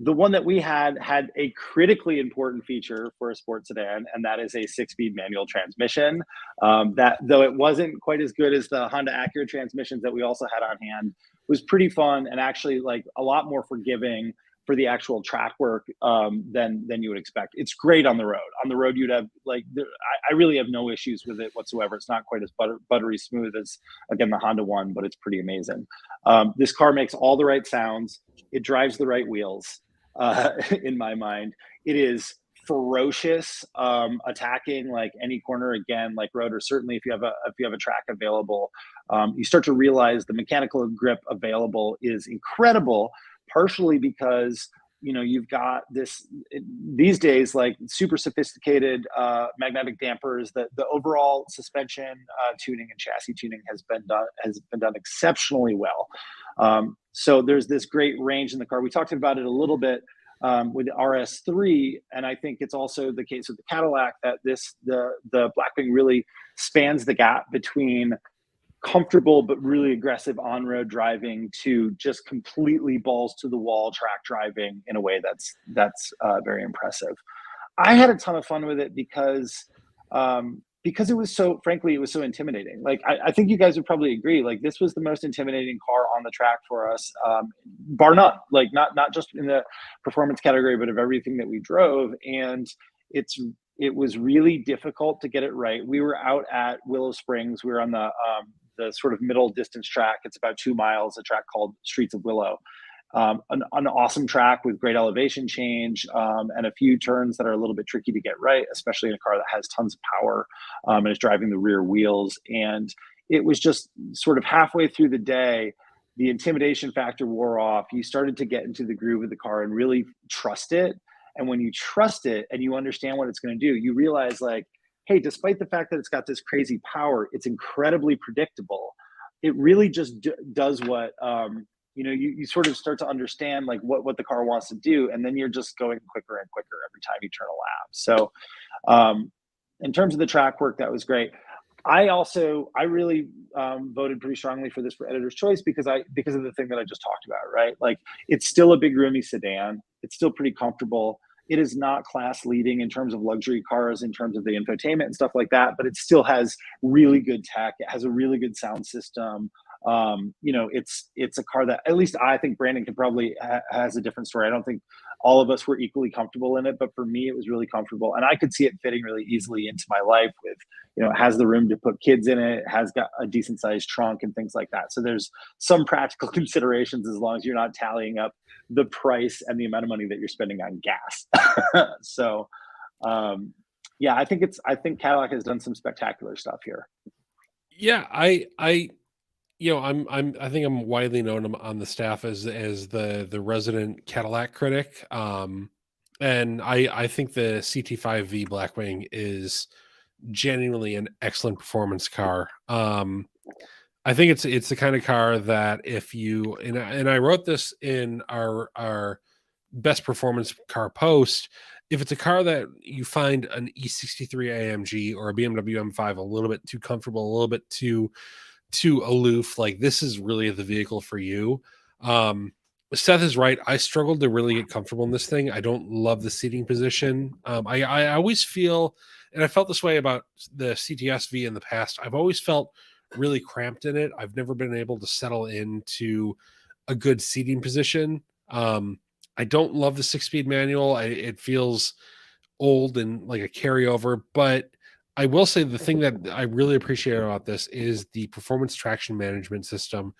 The one that we had a critically important feature for a sports sedan, and that is a 6-speed manual transmission. That, though it wasn't quite as good as the Honda Acura transmissions that we also had on hand, was pretty fun and actually like a lot more forgiving for the actual track work than you would expect. It's great on the road. On the road, you'd have I really have no issues with it whatsoever. It's not quite as buttery smooth as, again, the Honda one, but it's pretty amazing. This car makes all the right sounds. It drives the right wheels. In my mind, it is ferocious, attacking like any corner, again, like road, or certainly if you have a track available. You start to realize the mechanical grip available is incredible, partially because you've got these days like super sophisticated magnetic dampers. The overall suspension tuning and chassis tuning has been done exceptionally well. So there's this great range in the car. We talked about it a little bit with the RS3, and I think it's also the case with the Cadillac that the Blackwing really spans the gap between comfortable but really aggressive on-road driving to just completely balls to the wall track driving in a way that's very impressive. I had a ton of fun with it because it was so intimidating. Like I think you guys would probably agree, like this was the most intimidating car on the track for us, bar none, like not just in the performance category, but of everything that we drove. And it was really difficult to get it right. We were out at Willow Springs. We were on the sort of middle distance track. It's about 2 miles, a track called Streets of Willow. An awesome track with great elevation change and a few turns that are a little bit tricky to get right, especially in a car that has tons of power and is driving the rear wheels. And it was just sort of halfway through the day, the intimidation factor wore off. You started to get into the groove of the car and really trust it. And when you trust it and you understand what it's going to do, you realize like, hey, despite the fact that it's got this crazy power, it's incredibly predictable. It really just does what, you sort of start to understand like what the car wants to do. And then you're just going quicker and quicker every time you turn a lap. So in terms of the track work, that was great. I really voted pretty strongly for this for Editor's Choice because of the thing that I just talked about, right? Like it's still a big roomy sedan. It's still pretty comfortable. It is not class leading in terms of luxury cars, in terms of the infotainment and stuff like that, but it still has really good tech. It has a really good sound system. It's a car that at least I think Brandon can probably has a different story. I don't think all of us were equally comfortable in it, but for me, it was really comfortable, and I could see it fitting really easily into my life. With it has the room to put kids in it, has got a decent sized trunk and things like that. So there's some practical considerations as long as you're not tallying up the price and the amount of money that you're spending on gas. So, I think Cadillac has done some spectacular stuff here. Yeah, I think I'm widely known on the staff as the resident Cadillac critic. And I think the CT5V Blackwing is genuinely an excellent performance car. I think it's the kind of car that if you and I wrote this in our best performance car post, if it's a car that you find an E63 AMG or a BMW M5 a little bit too comfortable, a little bit too aloof, like this is really the vehicle for you. Seth is right. I struggled to really get comfortable in this thing. I don't love the seating position. I always feel, and I felt this way about the CTS-V in the past. I've always felt really cramped in it. I've never been able to settle into a good seating position. I don't love the 6-speed manual. It feels old and like a carryover, but I will say the thing that I really appreciate about this is the performance traction management system,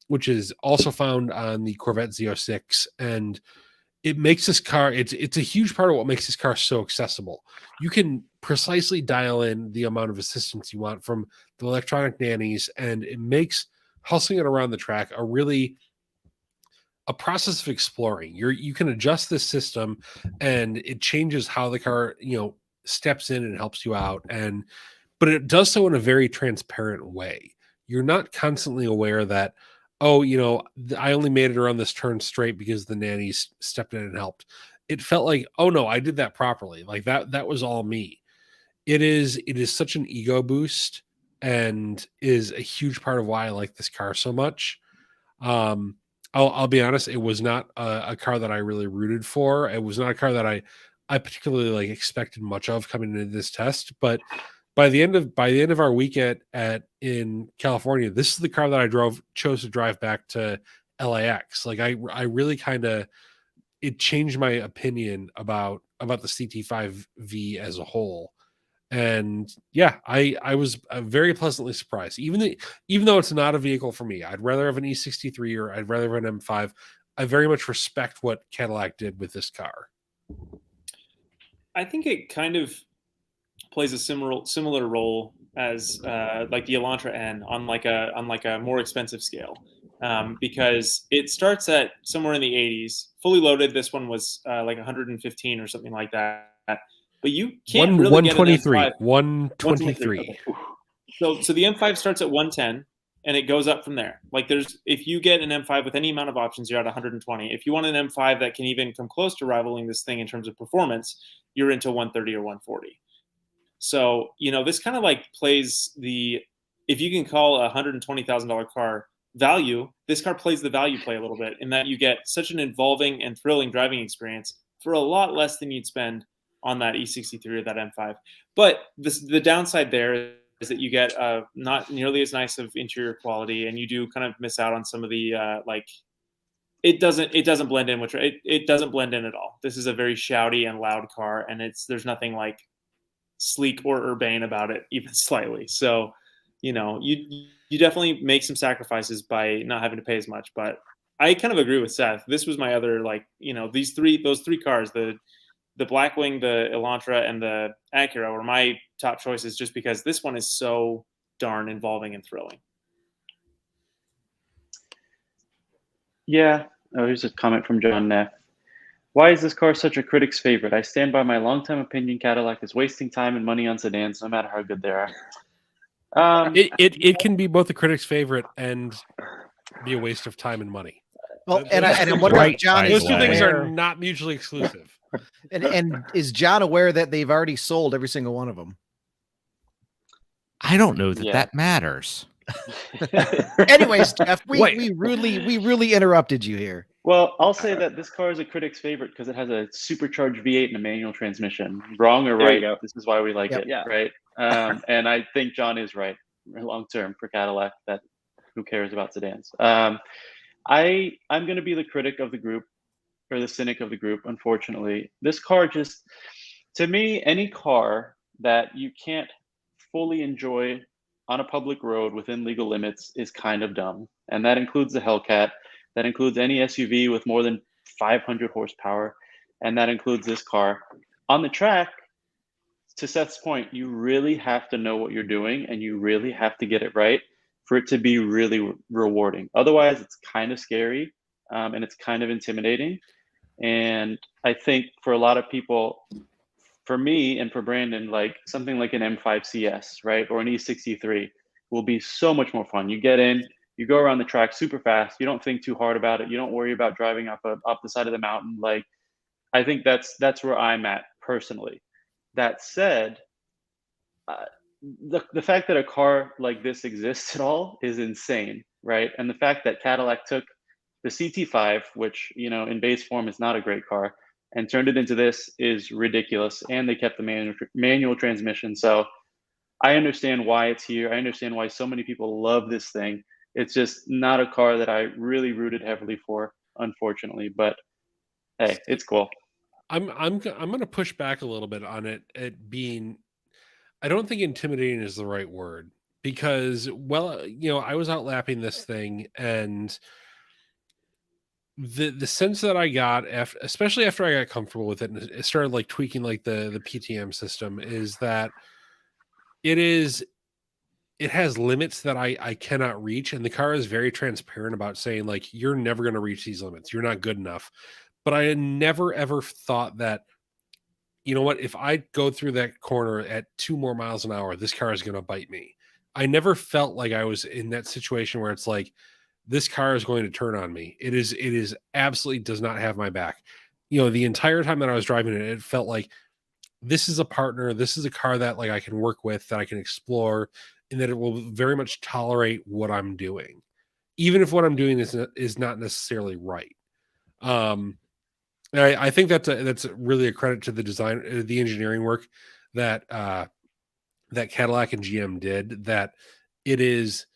which is also found on the Corvette Z06. And it makes this car, it's a huge part of what makes this car so accessible. You can precisely dial in the amount of assistance you want from the electronic nannies, and it makes hustling it around the track a process of exploring. You can adjust this system, and it changes how the car, steps in and helps you out. But it does so in a very transparent way. You're not constantly aware that, oh, I only made it around this turn straight because the nannies stepped in and helped. It felt like, oh no, I did that properly. Like that was all me. It is such an ego boost, and is a huge part of why I like this car so much. I'll be honest, it was not a car that I really rooted for. It was not a car that I particularly expected much of coming into this test, but by the end of our weekend in California, this is the car that I chose to drive back to LAX. Like I really it changed my opinion about the CT5V as a whole. And yeah, I was very pleasantly surprised. Even though it's not a vehicle for me, I'd rather have an E63 or I'd rather have an M5. I very much respect what Cadillac did with this car. I think it kind of plays a similar role as like the Elantra N on like a more expensive scale, because it starts at somewhere in the 80s, fully loaded. This one was like 115 or something like that. But you can't really 123. Get an M5. 123. So the M5 starts at 110. And it goes up from there. Like if you get an M5 with any amount of options, you're at 120. If you want an M5 that can even come close to rivaling this thing in terms of performance, you're into 130 or 140. So, this kind of plays if you can call a $120,000 car value, this car plays the value play a little bit, in that you get such an involving and thrilling driving experience for a lot less than you'd spend on that E63 or that M5. But the downside there is that you get not nearly as nice of interior quality, and you do kind of miss out on some of the it doesn't blend in, it doesn't blend in at all. This is a very shouty and loud car, and there's nothing sleek or urbane about it, even slightly. So you definitely make some sacrifices by not having to pay as much. But I kind of agree with Seth. This was my other those three cars, the Blackwing, the Elantra, and the Acura were my top choices, just because this one is so darn involving and thrilling. Yeah. Oh, here's a comment from John Neff. Why is this car such a critic's favorite? I stand by my longtime opinion. Cadillac is wasting time and money on sedans, no matter how good they are. It can be both a critic's favorite and be a waste of time and money. Well, and I'm wondering, John, those two things are not mutually exclusive. And is John aware that they've already sold every single one of them? I don't know that matters. Anyways, Jeff, we rudely interrupted you here. Well, I'll say that this car is a critic's favorite because it has a supercharged V8 and a manual transmission. Wrong or right, this is why we like it, right? And I think John is right long term for Cadillac. That who cares about sedans? I'm going to be the critic of the group, or the cynic of the group. Unfortunately, this car just, to me, any car that you can't fully enjoy on a public road within legal limits is kind of dumb, and that includes the Hellcat. That includes any SUV with more than 500 horsepower, and that includes this car. On the track, to Seth's point, you really have to know what you're doing, and you really have to get it right for it to be really rewarding. Otherwise, it's kind of scary, and it's kind of intimidating. And I think for a lot of people, for me and for Brandon, something like an M5 CS, right, or an E63 will be so much more fun. You get in, you go around the track super fast. You don't think too hard about it. You don't worry about driving up the side of the mountain. I think that's where I'm at personally. That said, the fact that a car like this exists at all is insane, right? And the fact that Cadillac took The CT5, which, you know, in base form is not a great car, and turned it into this is ridiculous. And they kept the manual transmission. So I understand why it's here. I understand why so many people love this thing. It's just not a car that I really rooted heavily for, unfortunately. But hey, it's cool. I'm going to push back a little bit on it being. I don't think intimidating is the right word, because, well, you know, I was out lapping this thing, and the sense that I got after, especially after I got comfortable with it and it started like tweaking like the PTM system, is that it has limits that I cannot reach, and the car is very transparent about saying, like, you're never going to reach these limits. You're not good enough. But I never ever thought that, you know what, if I go through that corner at 2 more miles an hour, this car is going to bite me. I never felt like I was in that situation where it's like, this car is going to turn on me. It is absolutely does not have my back. You know, the entire time that I was driving it, it felt like this is a partner. This is a car that, like, I can work with, that I can explore, and that it will very much tolerate what I'm doing, even if what I'm doing is not necessarily right. I think that's really a credit to the design, the engineering work that that Cadillac and GM did. That it is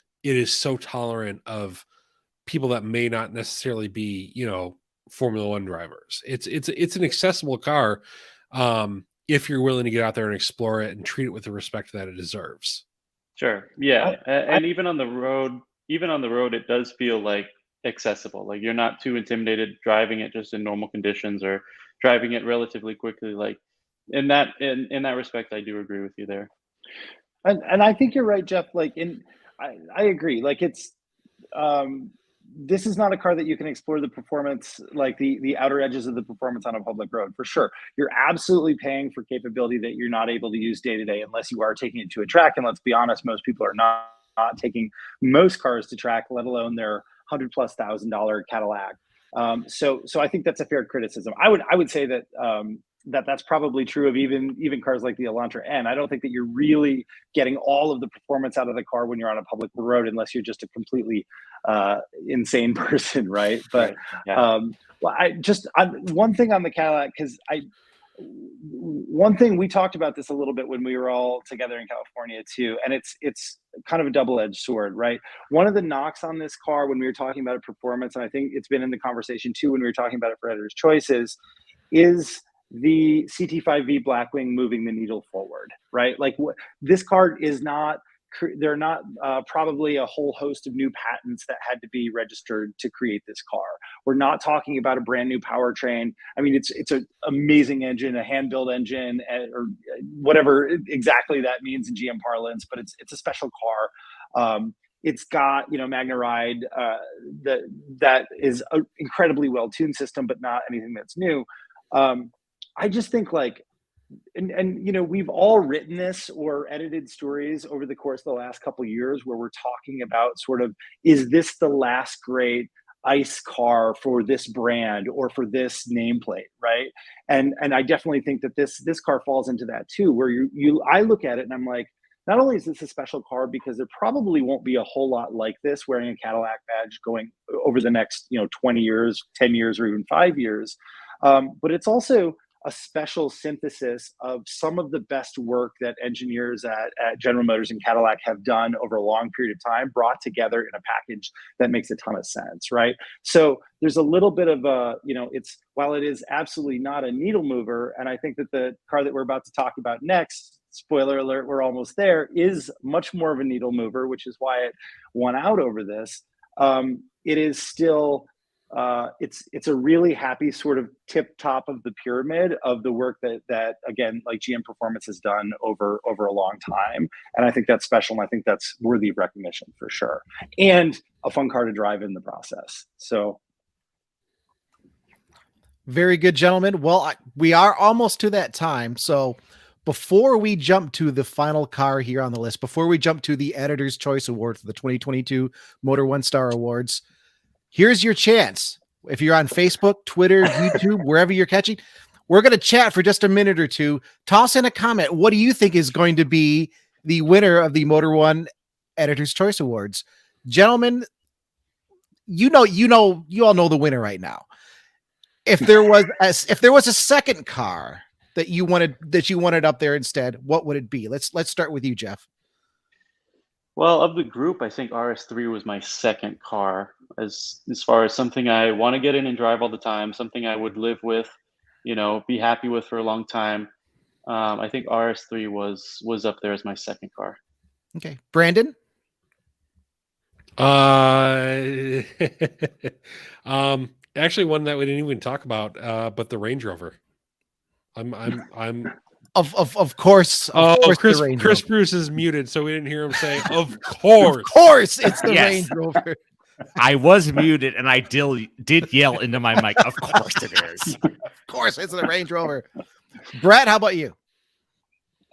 so tolerant of people that may not necessarily be, you know, Formula One drivers. It's an accessible car if you're willing to get out there and explore it and treat it with the respect that it deserves. Sure. Yeah, and even on the road, it does feel like accessible. Like, you're not too intimidated driving it just in normal conditions or driving it relatively quickly. Like, in that respect, I do agree with you there. And I think you're right, Jeff. Like, I agree. Like, it's this is not a car that you can explore the performance, like the outer edges of the performance on a public road, for sure. You're absolutely paying for capability that you're not able to use day to day unless you are taking it to a track. And let's be honest, most people are not taking most cars to track, let alone their $100,000+ Cadillac. So I think that's a fair criticism. I would say that that's probably true of even cars like the Elantra N. I don't think that you're really getting all of the performance out of the car when you're on a public road, unless you're just a completely insane person, right? But Yeah. well, one thing on the Cadillac, because one thing we talked about this a little bit when we were all together in California too, and it's kind of a double-edged sword, right? One of the knocks on this car when we were talking about performance, and I think it's been in the conversation too when we were talking about it for Editor's Choices, is the CT5V Blackwing moving the needle forward, right? Like, this car is not, there are not probably a whole host of new patents that had to be registered to create this car. We're not talking about a brand new powertrain. I mean, it's an amazing engine, a hand-built engine, or whatever exactly that means in GM parlance, but it's a special car. It's got, you know, Magna Ride that is an incredibly well-tuned system, but not anything that's new. I just think, like, and you know, we've all written this or edited stories over the course of the last couple of years where we're talking about sort of, is this the last great ICE car for this brand or for this nameplate, right? And I definitely think that this car falls into that too, where I look at it and I'm like, not only is this a special car because there probably won't be a whole lot like this wearing a Cadillac badge going over the next, you know, 20 years, 10 years, or even 5 years, but it's also a special synthesis of some of the best work that engineers at General Motors and Cadillac have done over a long period of time, brought together in a package that makes a ton of sense, right? So there's a little bit of a, you know, while it is absolutely not a needle mover, and I think that the car that we're about to talk about next, spoiler alert, we're almost there, is much more of a needle mover, which is why it won out over this. It is still, it's a really happy sort of tip top of the pyramid of the work that again, like GM Performance has done over a long time. And I think that's special. And I think that's worthy of recognition for sure. And a fun car to drive in the process. So. Very good, gentlemen. Well, we are almost to that time. So before we jump to the final car here on the list, before we jump to the Editor's Choice Award for the 2022 Motor One Star Awards, here's your chance. If you're on Facebook, Twitter, YouTube, wherever you're catching, we're going to chat for just a minute or two. Toss in a comment. What do you think is going to be the winner of the Motor One Editor's Choice Awards? Gentlemen, you all know the winner right now. If there was a second car that you wanted up there instead, what would it be? Let's start with you, Jeff. Well, of the group, I think RS3 was my second car as far as something I want to get in and drive all the time, something I would live with, be happy with for a long time. I think RS3 was up there as my second car. Okay, Brandon. Actually, one that we didn't even talk about, but the Range Rover. I'm Of course. Chris Bruce is muted, so we didn't hear him say, "Of course." Of course, it's the Yes. Range Rover. I was muted, and I did yell into my mic. Of course it is. Of course, it's the Range Rover. Brett, how about you?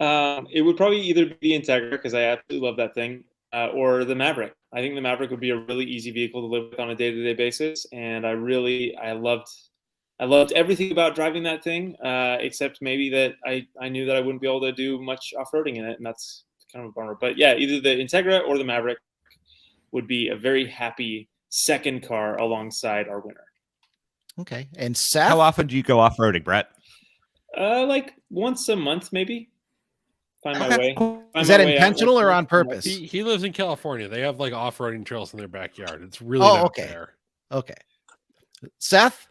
It would probably either be the Integra, because I absolutely love that thing, or the Maverick. I think the Maverick would be a really easy vehicle to live with on a day-to-day basis, and I loved everything about driving that thing, except maybe that I knew that I wouldn't be able to do much off-roading in it, and that's kind of a bummer. But yeah, either the Integra or the Maverick would be a very happy second car alongside our winner. Okay, and Seth? How often do you go off-roading, Brett? Like once a month, maybe. Find my way. Is that intentional or on purpose? He lives in California. They have like off-roading trails in their backyard. It's really not fair. Okay. Seth?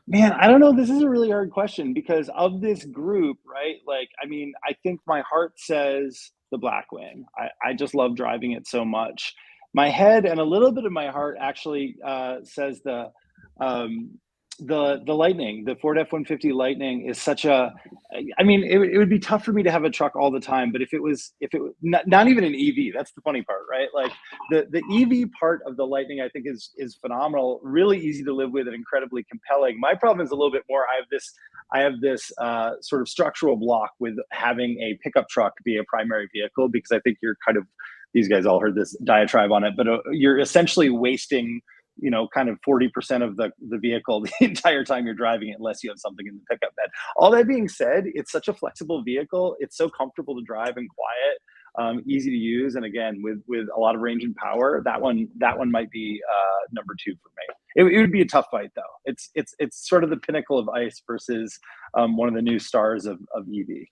Man, I don't know. This is a really hard question because of this group, right? Like, I mean, I think my heart says the Blackwing. I just love driving it so much. My head and a little bit of my heart actually says the Lightning, the Ford F-150 Lightning is such a, I mean, it would be tough for me to have a truck all the time, but if it was not even an EV, that's the funny part, right? Like the EV part of the Lightning, I think is phenomenal, really easy to live with and incredibly compelling. My problem is a little bit more, I have this sort of structural block with having a pickup truck be a primary vehicle, because I think you're kind of, these guys all heard this diatribe on it, but you're essentially wasting kind of 40% of the vehicle the entire time you're driving it, unless you have something in the pickup bed. All that being said, it's such a flexible vehicle. It's so comfortable to drive and quiet, easy to use. And again, with a lot of range and power, that one might be number 2 for me. It would be a tough fight though. It's sort of the pinnacle of ICE versus one of the new stars of EV.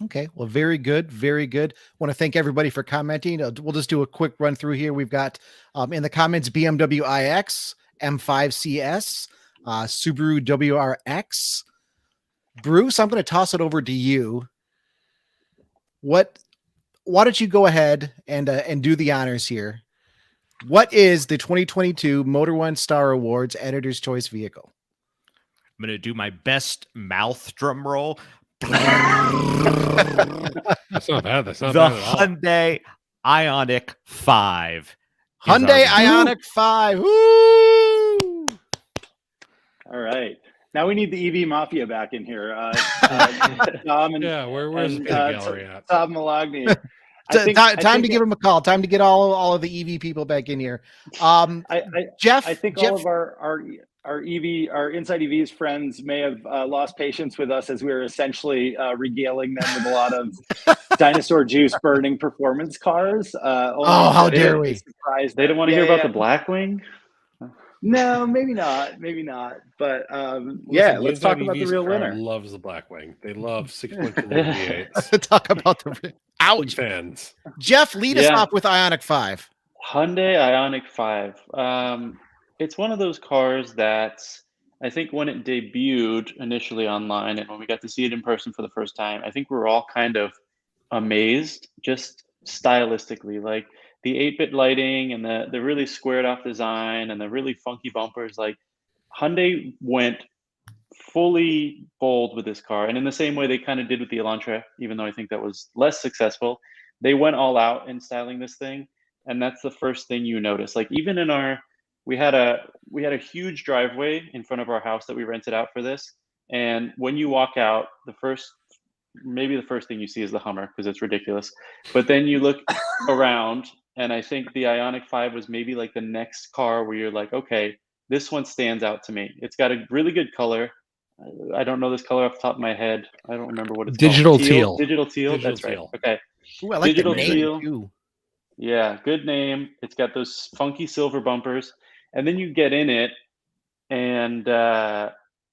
Okay, well, very good, very good. Want to thank everybody for commenting. We'll just do a quick run through here. We've got in the comments BMW iX, M5 CS, Subaru WRX. Bruce, I'm going to toss it over to you. Why don't you go ahead and do the honors here? What is the 2022 Motor One Star Awards Editor's Choice vehicle? I'm going to do my best mouth drum roll. That's not bad. That's not the bad at all. Hyundai Ioniq 5. Hyundai Ioniq 5. Woo! All right. Now we need the EV Mafia back in here. Tom and, where's the gallery at? Tom Malagny. Time to give him a call. Time to get all of the EV people back in here. Jeff, I think all of our Inside EVs friends may have lost patience with us as we were essentially regaling them with a lot of dinosaur juice burning performance cars. How dare we? They don't want to hear about the Blackwing? No, maybe not. But let's talk about the real winner. Loves the Blackwing. They love 6.2 V8s. Talk about the ouch fans. Jeff, lead us off with Ioniq 5. Hyundai Ioniq 5. It's one of those cars that I think when it debuted initially online and when we got to see it in person for the first time, I think we were all kind of amazed just stylistically. Like the 8-bit lighting and the really squared off design and the really funky bumpers. Like Hyundai went fully bold with this car. And in the same way they kind of did with the Elantra, even though I think that was less successful, they went all out in styling this thing. And that's the first thing you notice. Like even in we had a huge driveway in front of our house that we rented out for this. And when you walk out, maybe the first thing you see is the Hummer because it's ridiculous. But then you look around, and I think the Ioniq 5 was maybe like the next car where you're like, okay, this one stands out to me. It's got a really good color. I don't know this color off the top of my head. I don't remember what it's Digital called. teal. Digital teal. Digital That's teal. right. Okay. Ooh, I like Digital the name teal. too. Yeah, good name. It's got those funky silver bumpers, and then you get in it, and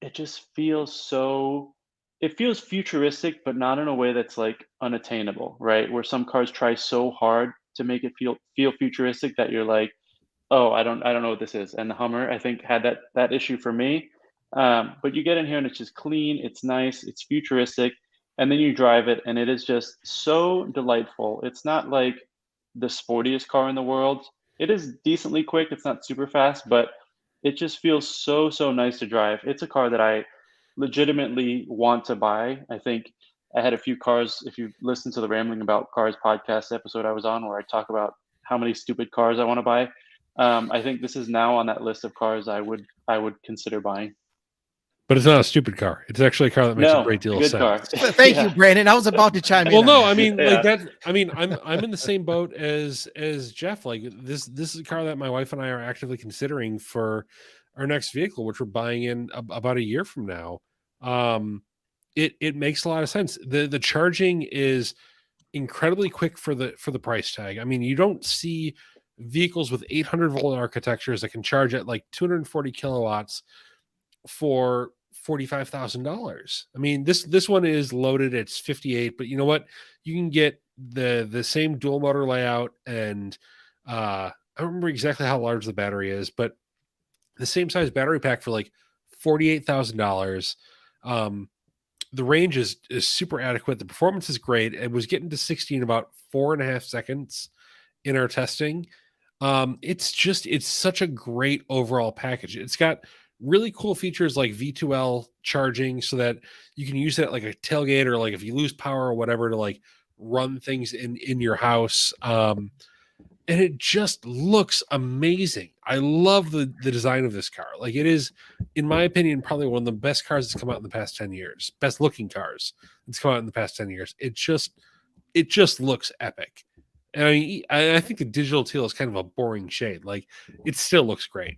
it just feels so. It feels futuristic, but not in a way that's like unattainable, right? Where some cars try so hard to make it feel futuristic that you're like, oh, I don't know what this is. And the Hummer, I think, had that issue for me. But you get in here and it's just clean, it's nice, it's futuristic, and then you drive it and it is just so delightful. It's not like the sportiest car in the world. It is decently quick, it's not super fast, but it just feels so nice to drive. It's a car that I legitimately want to buy. I think I had a few cars. If you listen to the Rambling About Cars podcast episode I was on, where I talk about how many stupid cars I want to buy, I think this is now on that list of cars I would consider buying. But it's not a stupid car. It's actually a car that makes a great deal of good sense. car. Thank you, Brandon. I was about to chime in. Well, on no, that. I mean, Yeah. like that. I mean, I'm in the same boat as Jeff. Like this is a car that my wife and I are actively considering for our next vehicle, which we're buying in about a year from now. It makes a lot of sense. The charging is incredibly quick for the price tag. I mean, you don't see vehicles with 800-volt architectures that can charge at like 240 kilowatts for $45,000. I mean, this one is loaded. It's 58, but you know what? You can get the same dual motor layout, and I don't remember exactly how large the battery is, but the same size battery pack for like $48,000. The range is super adequate. The performance is great. It was getting to 60 in about 4.5 seconds in our testing. It's such a great overall package. It's got really cool features like V2L charging, so that you can use that like a tailgate, or like if you lose power or whatever, to like run things in your house. And it just looks amazing. I love the design of this car. Like, it is, in my opinion, probably one of the best cars that's come out in the past 10 years. Best looking cars that's come out in the past 10 years. It just looks epic. And I think the digital teal is kind of a boring shade. Like, it still looks great.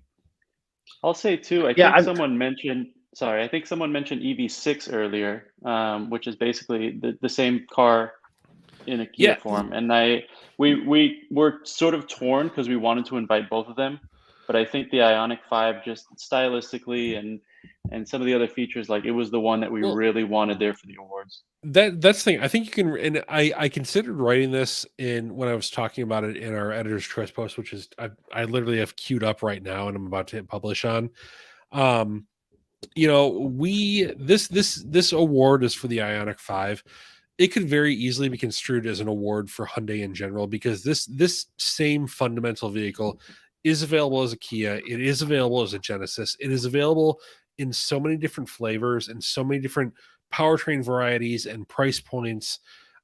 I'll say too. I think someone mentioned EV6 earlier, which is basically the same car in a Kia form. And we were sort of torn because we wanted to invite both of them, but I think the Ioniq 5, just stylistically and some of the other features, like, it was the one that we really wanted there for the awards. That's the thing. I think you can, and I considered writing this when I was talking about it in our editor's choice post, which is I literally have queued up right now and I'm about to hit publish on. You know, this award is for the Ioniq 5. It could very easily be construed as an award for Hyundai in general, because this same fundamental vehicle is available as a Kia. It is available as a Genesis. It is available in so many different flavors and so many different powertrain varieties and price points.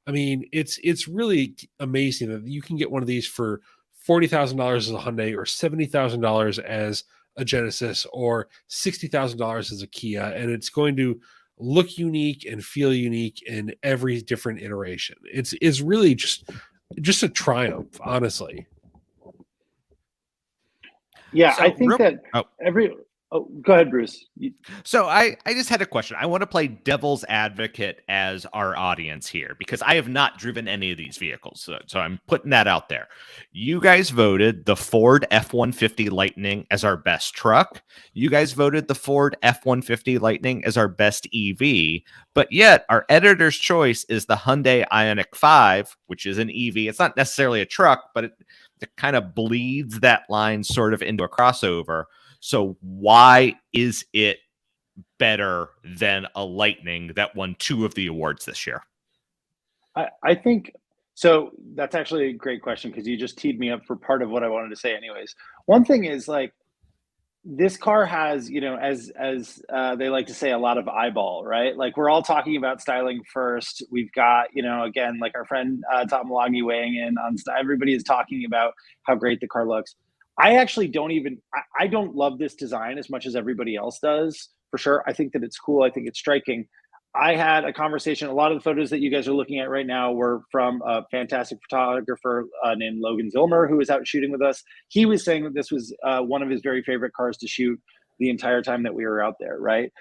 I mean, it's really amazing that you can get one of these for $40,000 as a Hyundai, or $70,000 as a Genesis, or $60,000 as a Kia, and it's going to look unique and feel unique in every different iteration. It's really just a triumph, honestly. Yeah, so I think go ahead, Bruce. So I just had a question. I want to play devil's advocate as our audience here, because I have not driven any of these vehicles. So I'm putting that out there. You guys voted the Ford F-150 Lightning as our best truck. You guys voted the Ford F-150 Lightning as our best EV. But yet our editor's choice is the Hyundai Ioniq 5, which is an EV. It's not necessarily a truck, but it kind of bleeds that line sort of into a crossover. So why is it better than a Lightning that won 2 of the awards this year? I think so. That's actually a great question, because you just teed me up for part of what I wanted to say anyways. One thing is, like, this car has, you know, as they like to say, a lot of eyeball, right? Like, we're all talking about styling first. We've got, you know, again, like our friend Tom Malagny weighing in on everybody is talking about how great the car looks. I actually I don't love this design as much as everybody else does, for sure. I think that it's cool. I think it's striking. I had a conversation. A lot of the photos that you guys are looking at right now were from a fantastic photographer named Logan Zilmer, who was out shooting with us. He was saying that this was one of his very favorite cars to shoot the entire time that we were out there, right?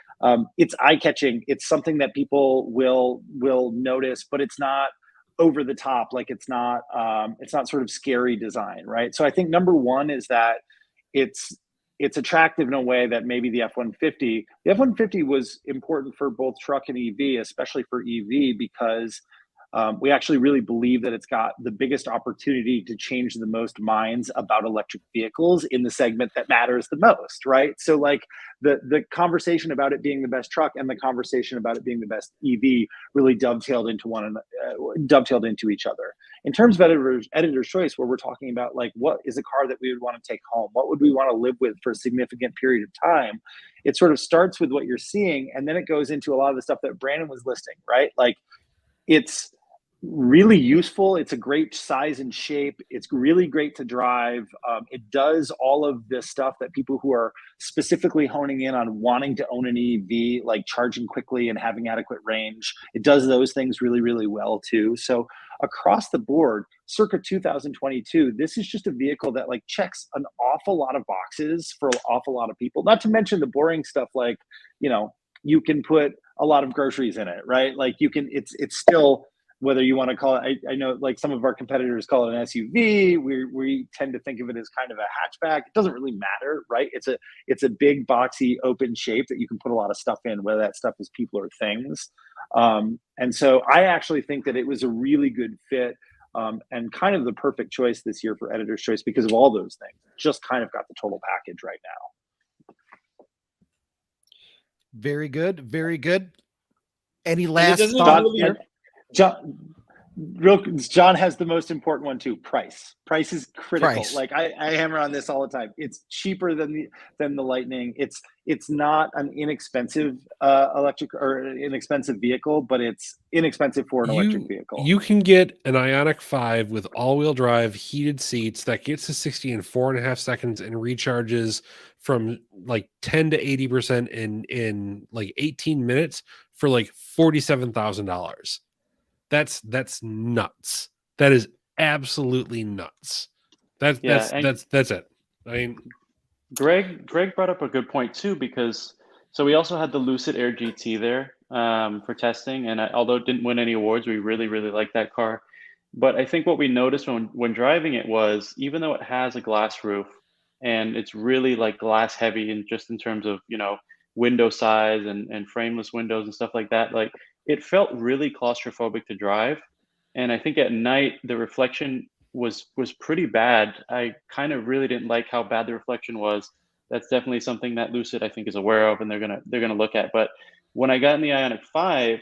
It's eye-catching. It's something that people will notice, but it's not over the top, like it's not sort of scary design, right? So I think number one is that it's attractive in a way that maybe the F-150 was important for both truck and EV, especially for EV, because we actually really believe that it's got the biggest opportunity to change the most minds about electric vehicles in the segment that matters the most, right? So like the conversation about it being the best truck and the conversation about it being the best EV really dovetailed into each other. In terms of editor's choice, where we're talking about like what is a car that we would want to take home, what would we want to live with for a significant period of time, it sort of starts with what you're seeing, and then it goes into a lot of the stuff that Brandon was listing, right? Like it's really useful. It's a great size and shape. It's really great to drive. It does all of this stuff that people who are specifically honing in on wanting to own an EV, like charging quickly and having adequate range, it does those things really, really well too. So across the board, circa 2022, this is just a vehicle that like checks an awful lot of boxes for an awful lot of people. Not to mention the boring stuff like, you know, you can put a lot of groceries in it, right? Like you can, it's still, whether you want to call it, I know like some of our competitors call it an SUV. We tend to think of it as kind of a hatchback. It doesn't really matter, right? It's a big boxy open shape that you can put a lot of stuff in, whether that stuff is people or things. And so I actually think that it was a really good fit and kind of the perfect choice this year for Editor's Choice because of all those things. Just kind of got the total package right now. Very good. Very good. Any last thoughts here? John has the most important one too. Price is critical. Price. Like I hammer on this all the time. It's cheaper than the Lightning. It's not an inexpensive electric or inexpensive vehicle, but it's inexpensive for an electric vehicle. You can get an Ioniq 5 with all-wheel drive, heated seats that gets to 60 in 4.5 seconds and recharges from like 10 to 80% in like 18 minutes for like $47,000. That's nuts. That is absolutely nuts. That's it. I mean, Greg brought up a good point too, because so we also had the Lucid Air GT there for testing, and although it didn't win any awards, we really liked that car. But I think what we noticed when driving it was, even though it has a glass roof and it's really like glass heavy, and just in terms of, you know, window size and frameless windows and stuff like that, like it felt really claustrophobic to drive. And I think at night the reflection was pretty bad. I kind of really didn't like how bad the reflection was. That's definitely something that Lucid, I think, is aware of, and they're gonna look at. But when I got in the Ioniq 5,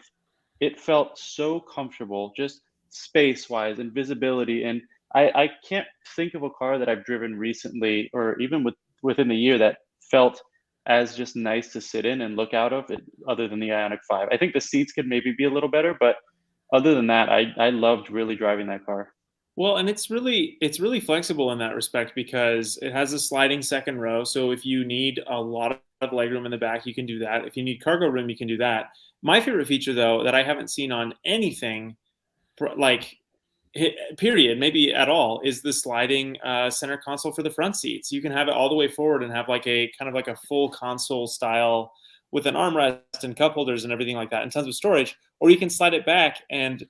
it felt so comfortable, just space wise and visibility. And I can't think of a car that I've driven recently or even within the year that felt as just nice to sit in and look out of it, other than the Ioniq 5. I think the seats could maybe be a little better, but other than that, I loved really driving that car. Well, and it's really flexible in that respect because it has a sliding second row. So if you need a lot of legroom in the back, you can do that. If you need cargo room, you can do that. My favorite feature, though, that I haven't seen on anything, like period, maybe at all, is the sliding center console for the front seats. You can have it all the way forward and have like a kind of like a full console style with an armrest and cup holders and everything like that, and tons of storage. Or you can slide it back and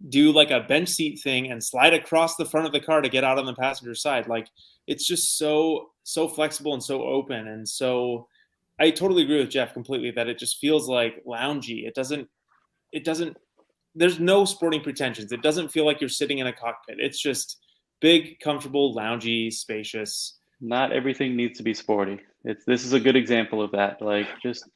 do like a bench seat thing and slide across the front of the car to get out on the passenger side. Like it's just so flexible and so open. And so I totally agree with Jeff completely that it just feels like loungy. It doesn't, there's no sporting pretensions. It doesn't feel like you're sitting in a cockpit. It's just big, comfortable, loungy, spacious. Not everything needs to be sporty. This is a good example of that. Like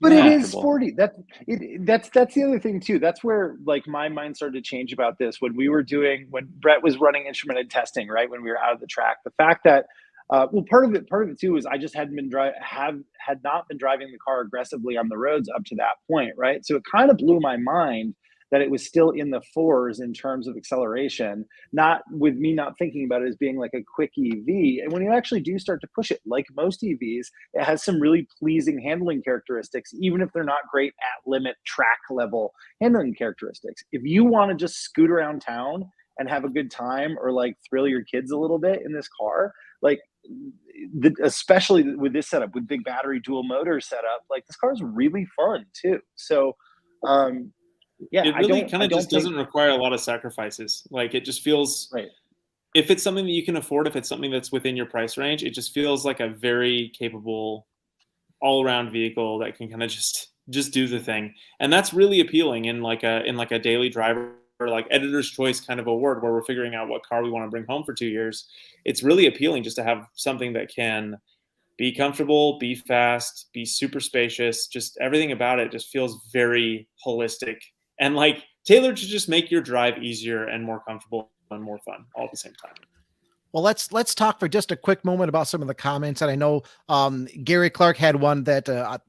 but it is sporty. That's the other thing too. That's where like my mind started to change about this when Brett was running instrumented testing, right? When we were out of the track, the fact that part of it too is I just had not been driving the car aggressively on the roads up to that point, right? So it kind of blew my mind that it was still in the fours in terms of acceleration, not with me not thinking about it as being like a quick EV. And when you actually do start to push it, like most EVs, it has some really pleasing handling characteristics, even if they're not great at limit track level handling characteristics. If you want to just scoot around town and have a good time or like thrill your kids a little bit in this car, like especially with this setup, with big battery dual motor setup, like this car is really fun too. So, Yeah, it really kind of just doesn't require a lot of sacrifices. Like it just feels right. If it's something that you can afford, if it's something that's within your price range, it just feels like a very capable all-around vehicle that can kind of just do the thing. And that's really appealing in like a daily driver, like editor's choice kind of award where we're figuring out what car we want to bring home for 2 years. It's really appealing just to have something that can be comfortable, be fast, be super spacious. Just everything about it just feels very holistic and like tailored to just make your drive easier and more comfortable and more fun all at the same time. Well, let's talk for just a quick moment about some of the comments. And I know Gary Clark had one that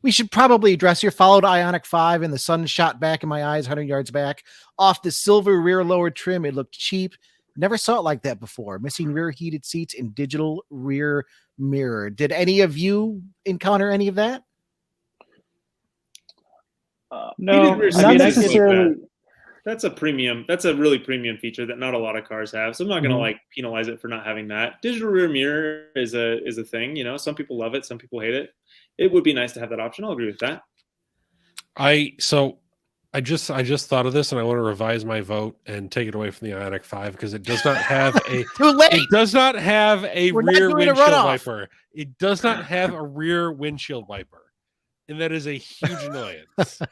we should probably address here. Followed Ioniq 5 and the sun shot back in my eyes 100 yards back. Off the silver rear lower trim, it looked cheap. Never saw it like that before. Missing rear heated seats and digital rear mirror. Did any of you encounter any of that? No, not necessarily. That's a premium. That's a really premium feature that not a lot of cars have. So I'm not going to like penalize it for not having that. Digital rear mirror is a thing. You know, some people love it, some people hate it. It would be nice to have that option. I'll agree with that. I just thought of this, and I want to revise my vote and take it away from the Ioniq 5 because it does not have a Too late. It does not have a We're not rear doing a windshield runoff. wiper. It does not have a rear windshield wiper, and that is a huge annoyance.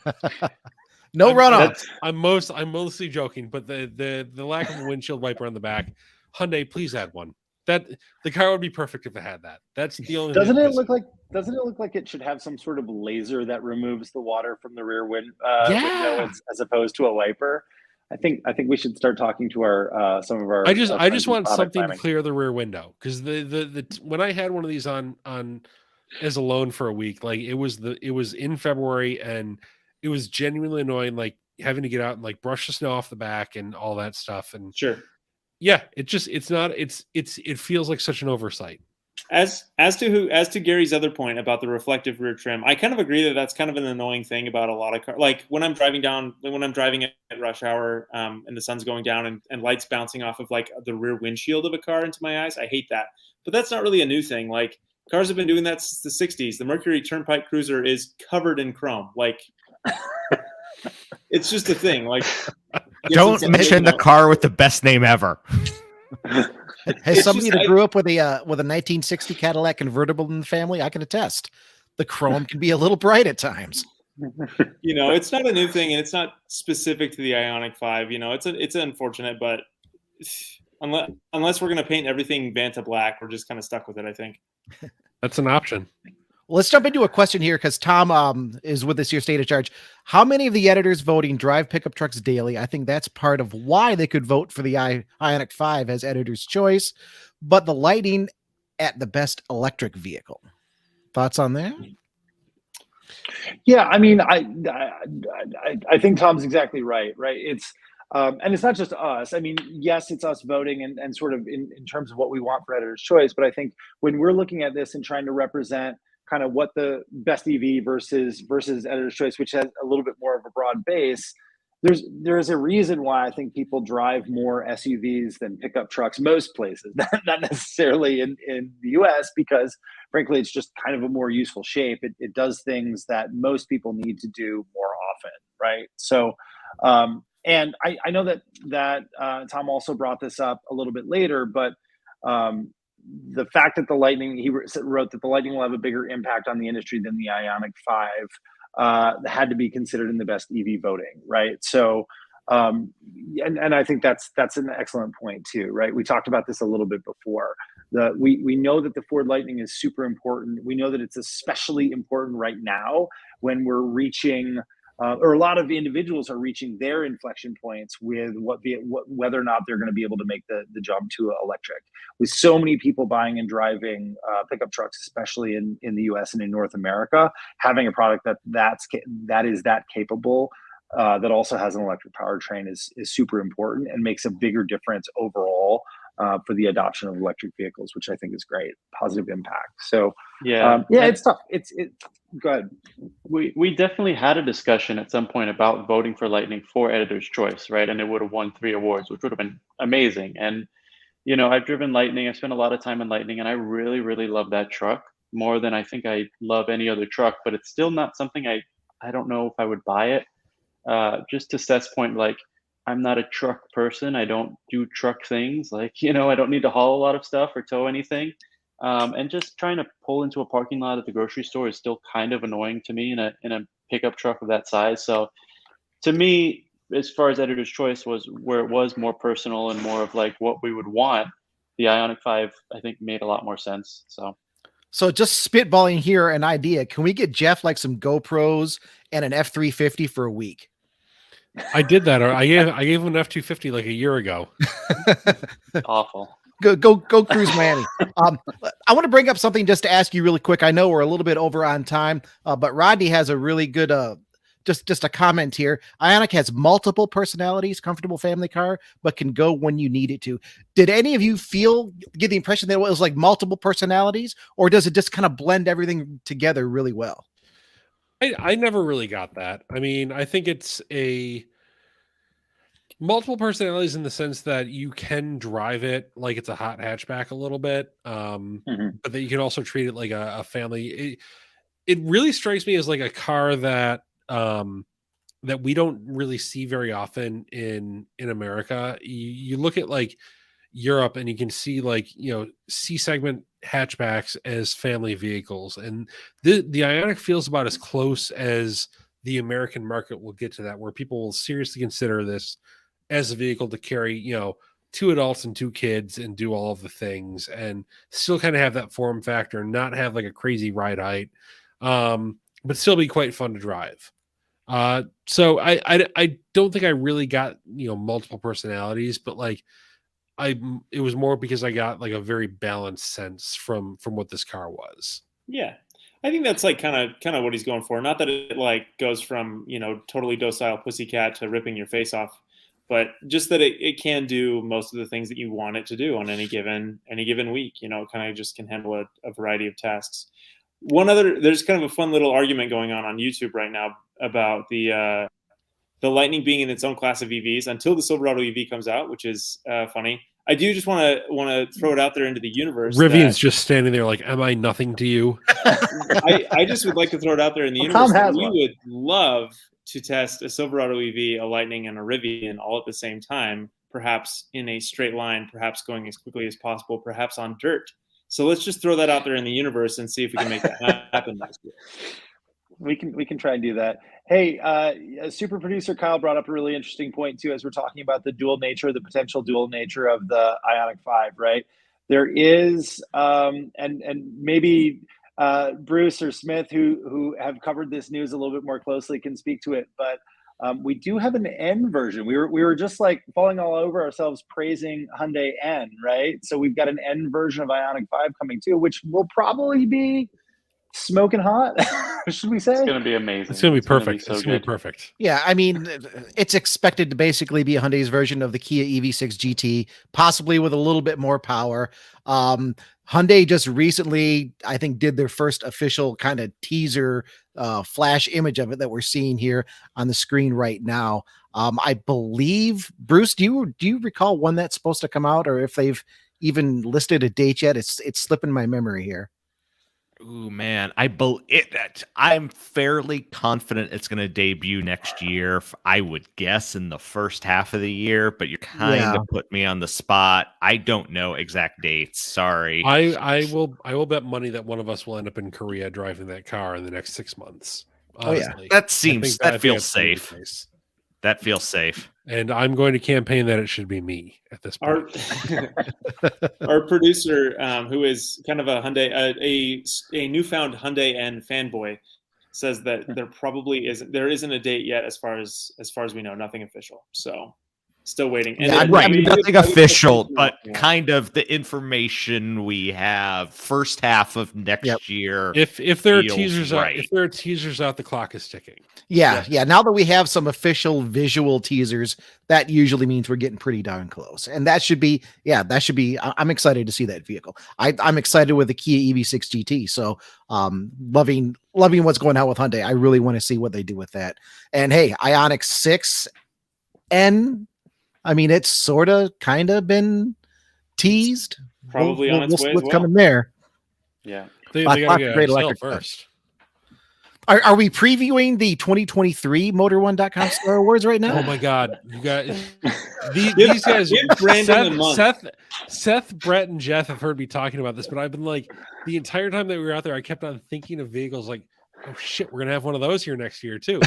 No runoff. I'm mostly joking, but the lack of a windshield wiper on the back, Hyundai, please add one. That the car would be perfect if it had that. That's the only. Doesn't it look like it should have some sort of laser that removes the water from the rear window as opposed to a wiper? I think we should start talking to our some of our. I just want something planning. to clear the rear window because the when I had one of these on as a loan for a week, like it was in February and it was genuinely annoying, like having to get out and like brush the snow off the back and all that stuff. And sure, yeah, it feels like such an oversight. As to Gary's other point about the reflective rear trim, I kind of agree that that's kind of an annoying thing about a lot of cars. Like when I'm driving at rush hour and the sun's going down and lights bouncing off of like the rear windshield of a car into my eyes, I hate that. But that's not really a new thing. Like cars have been doing that since the 60s. The Mercury Turnpike Cruiser is covered in chrome. Like it's just a thing. Like don't mention the car with the best name ever. Has somebody that grew up with a 1960 Cadillac convertible in the family, I can attest. The chrome can be a little bright at times. You know, it's not a new thing, and it's not specific to the Ioniq 5. You know, it's unfortunate, but unless we're going to paint everything Vanta black, we're just kind of stuck with it, I think. That's an option. Well, let's jump into a question here because Tom is with us here, State of Charge. How many of the editors voting drive pickup trucks daily? I think that's part of why they could vote for the Ioniq 5 as editor's choice, but the Lightning at the best electric vehicle. Thoughts on that? Yeah, I mean, I think Tom's exactly right. Right, it's and it's not just us. I mean, yes, it's us voting and sort of in terms of what we want for editor's choice. But I think when we're looking at this and trying to represent kind of what the best EV versus editor's choice, which has a little bit more of a broad base, there's a reason why I think people drive more SUVs than pickup trucks most places, not necessarily in the US, because frankly, it's just kind of a more useful shape. It does things that most people need to do more often, right? So, and I know that Tom also brought this up a little bit later, but the fact that the Lightning, he wrote that the Lightning will have a bigger impact on the industry than the Ioniq 5 had to be considered in the best EV voting, right? So, and I think that's an excellent point too, right? We talked about this a little bit before. We know that the Ford Lightning is super important. We know that it's especially important right now when we're reaching, or a lot of individuals are reaching their inflection points with whether or not they're going to be able to make the jump to electric. With so many people buying and driving pickup trucks, especially in the U.S. and in North America, having a product that is that capable, that also has an electric powertrain is super important and makes a bigger difference overall for the adoption of electric vehicles, which I think is great, positive impact. So it's tough. It's go ahead. We definitely had a discussion at some point about voting for Lightning for editor's choice, right? And it would have won 3 awards, which would have been amazing. And you know, I've driven Lightning. I spent a lot of time in Lightning, and I really, really love that truck more than I think I love any other truck. But it's still not something I don't know if I would buy it. just to Seth's point, like, I'm not a truck person. I don't do truck things. Like, I don't need to haul a lot of stuff or tow anything. And just trying to pull into a parking lot at the grocery store is still kind of annoying to me in a pickup truck of that size. So to me, as far as editor's choice was where it was more personal and more of like what we would want, the Ioniq 5, I think, made a lot more sense. So just spitballing here an idea. Can we get Jeff like some GoPros and an F350 for a week? I did that. I gave him an F250 like a year ago. Awful. Go cruise Miami. I want to bring up something just to ask you really quick. I know we're a little bit over on time, but Rodney has a really good just a comment here. Ioniq has multiple personalities, comfortable family car, but can go when you need it to. Did any of you get the impression that it was like multiple personalities, or does it just kind of blend everything together really well? I never really got that. I mean, I think it's a multiple personalities in the sense that you can drive it like it's a hot hatchback a little bit, but that you can also treat it like a family. It really strikes me as like a car that that we don't really see very often in America. You look at like Europe and you can see like, C segment hatchbacks as family vehicles, and the Ioniq feels about as close as the American market will get to that, where people will seriously consider this as a vehicle to carry, 2 adults and 2 kids and do all of the things and still kind of have that form factor, not have like a crazy ride height, but still be quite fun to drive. So I don't think I really got, multiple personalities, but like it was more because I got like a very balanced sense from what this car was. Yeah. I think that's like kind of what he's going for. Not that it like goes from, totally docile pussycat to ripping your face off, but just that it can do most of the things that you want it to do on any given week. Kind of just can handle a variety of tasks. There's kind of a fun little argument going on YouTube right now about the Lightning being in its own class of EVs until the Silverado EV comes out, which is funny. I do just want to throw it out there into the universe. Rivian's just standing there like, am I nothing to you? I just would like to throw it out there in the universe. We would love to test a Silverado EV, a Lightning, and a Rivian all at the same time, perhaps in a straight line, perhaps going as quickly as possible, perhaps on dirt. So let's just throw that out there in the universe and see if we can make that happen next year. We can try and do that. Hey, super producer Kyle brought up a really interesting point too, as we're talking about the potential dual nature of the Ioniq 5, right? There is, and maybe Bruce or Smith, who have covered this news a little bit more closely, can speak to it. But we do have an N version. We were just like falling all over ourselves praising Hyundai N, right? So we've got an N version of Ioniq 5 coming too, which will probably be smoking hot. Should we say? It's going to be amazing. It's going to be perfect. It's going to be perfect. Yeah, I mean, it's expected to basically be Hyundai's version of the Kia EV6 GT, possibly with a little bit more power. Hyundai just recently, I think, did their first official kind of teaser flash image of it that we're seeing here on the screen right now. I believe, Bruce, do you recall when that's supposed to come out, or if they've even listed a date yet? It's slipping my memory here. Ooh, man, I'm fairly confident it's going to debut next year. I would guess in the first half of the year, but you're kind of put me on the spot. I don't know exact dates. Sorry. I will bet money that one of us will end up in Korea driving that car in the next 6 months. Honestly. That feels safe. That feels safe. And I'm going to campaign that it should be me at this point. Our producer, who is kind of a Hyundai, a newfound Hyundai N fanboy, says that there isn't a date yet as far as we know, nothing official. So still waiting. And right. Nothing official, but kind of the information we have first half of next year. If there are teasers out, the clock is ticking. Yeah. Now that we have some official visual teasers, that usually means we're getting pretty darn close. And that should be, I'm excited to see that vehicle. I'm excited with the Kia EV6 GT. So loving what's going on with Hyundai. I really want to see what they do with that. And hey, Ioniq 6 N, I mean, it's sort of kind of been teased. Probably on its way as well. Coming there. Yeah. They got to get it first. Are we previewing the 2023 Motor1.com Star Awards right now? Oh my God, you guys! These guys, give Brandon a month. Seth, Brett, and Jeff have heard me talking about this, but I've been like the entire time that we were out there, I kept on thinking of vehicles like, oh shit, we're gonna have one of those here next year too.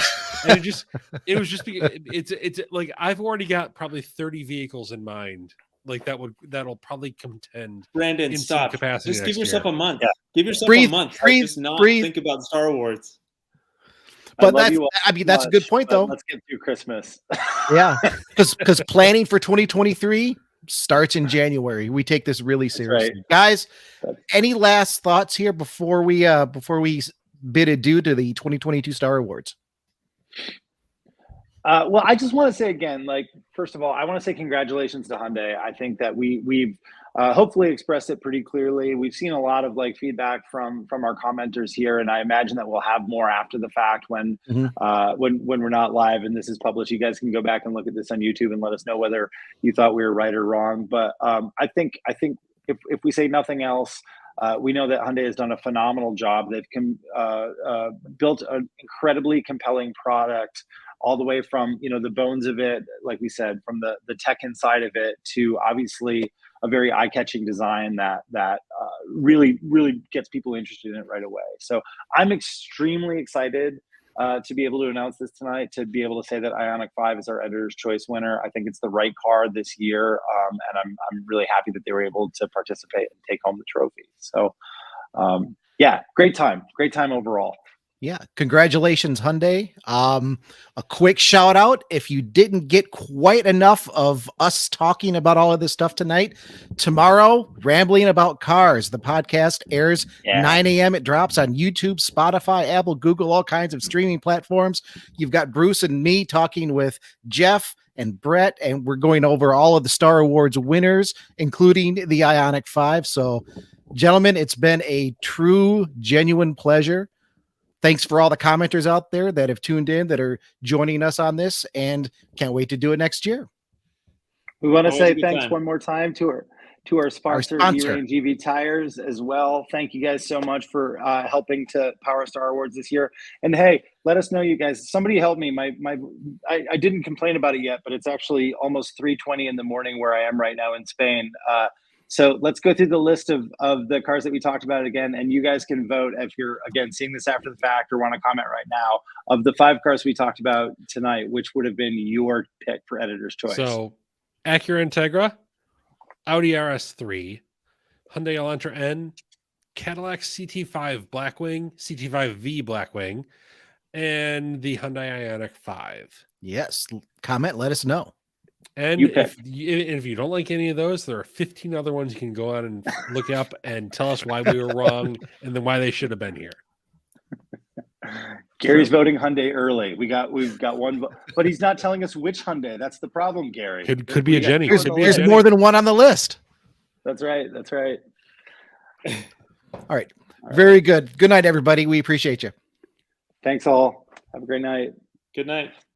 And it was just because it's like I've already got probably 30 vehicles in mind, like that'll probably contend. Brandon, in stop. some capacity Just give next yourself year. a month. Yeah. Give yourself Breathe, a month. breathe, Just not breathe. think about Star Awards. But love that's, you all I mean, that's a good much, point, but though. Let's get through Christmas. Yeah, because planning for 2023 starts in January. We take this really seriously, right. guys. That's- Any last thoughts here before we bid adieu to the 2022 Star Awards? Well, I just want to say again, like, first of all, I want to say congratulations to Hyundai. I think that we've hopefully expressed it pretty clearly. We've seen a lot of like feedback from our commenters here, and I imagine that we'll have more after the fact when we're not live and this is published. You guys can go back and look at this on YouTube and let us know whether you thought we were right or wrong. But I think if we say nothing else, we know that Hyundai has done a phenomenal job. They've built an incredibly compelling product, all the way from the bones of it, like we said, from the tech inside of it to obviously a very eye-catching design that really gets people interested in it right away. So I'm extremely excited to be able to announce this tonight, to be able to say that Ioniq 5 is our editor's choice winner. I think it's the right car this year, and I'm really happy that they were able to participate and take home the trophy. So yeah, great time overall. Yeah, congratulations, Hyundai. A quick shout out. If you didn't get quite enough of us talking about all of this stuff tonight, tomorrow, Rambling About Cars, the podcast airs 9 a.m. It drops on YouTube, Spotify, Apple, Google, all kinds of streaming platforms. You've got Bruce and me talking with Jeff and Brett, and we're going over all of the Star Awards winners, including the Ioniq 5. So, gentlemen, it's been a true, genuine pleasure. Thanks for all the commenters out there that have tuned in, that are joining us on this, and can't wait to do it next year. We want to say thanks one more time to our sponsor, sponsor. GV Tires, as well. Thank you guys so much for helping to power Star Awards this year. And hey, let us know, you guys. Somebody help me. I didn't complain about it yet, but it's actually almost 3:20 in the morning where I am right now in Spain. So let's go through the list of the cars that we talked about again, and you guys can vote if you're, again, seeing this after the fact or want to comment right now. Of the 5 cars we talked about tonight, which would have been your pick for editor's choice? So Acura Integra, Audi RS3, Hyundai Elantra N, Cadillac CT5 Blackwing, CT5V Blackwing, and the Hyundai Ioniq 5. Yes, comment, let us know. And if you don't like any of those, there are 15 other ones you can go on and look up and tell us why we were wrong and then why they should have been here. Gary's voting Hyundai early. We've got one vote, but he's not telling us which Hyundai. That's the problem, Gary. Could be a Jenny. There's more than one on the list. That's right. All right. Very good. Good night, everybody. We appreciate you. Thanks all. Have a great night. Good night.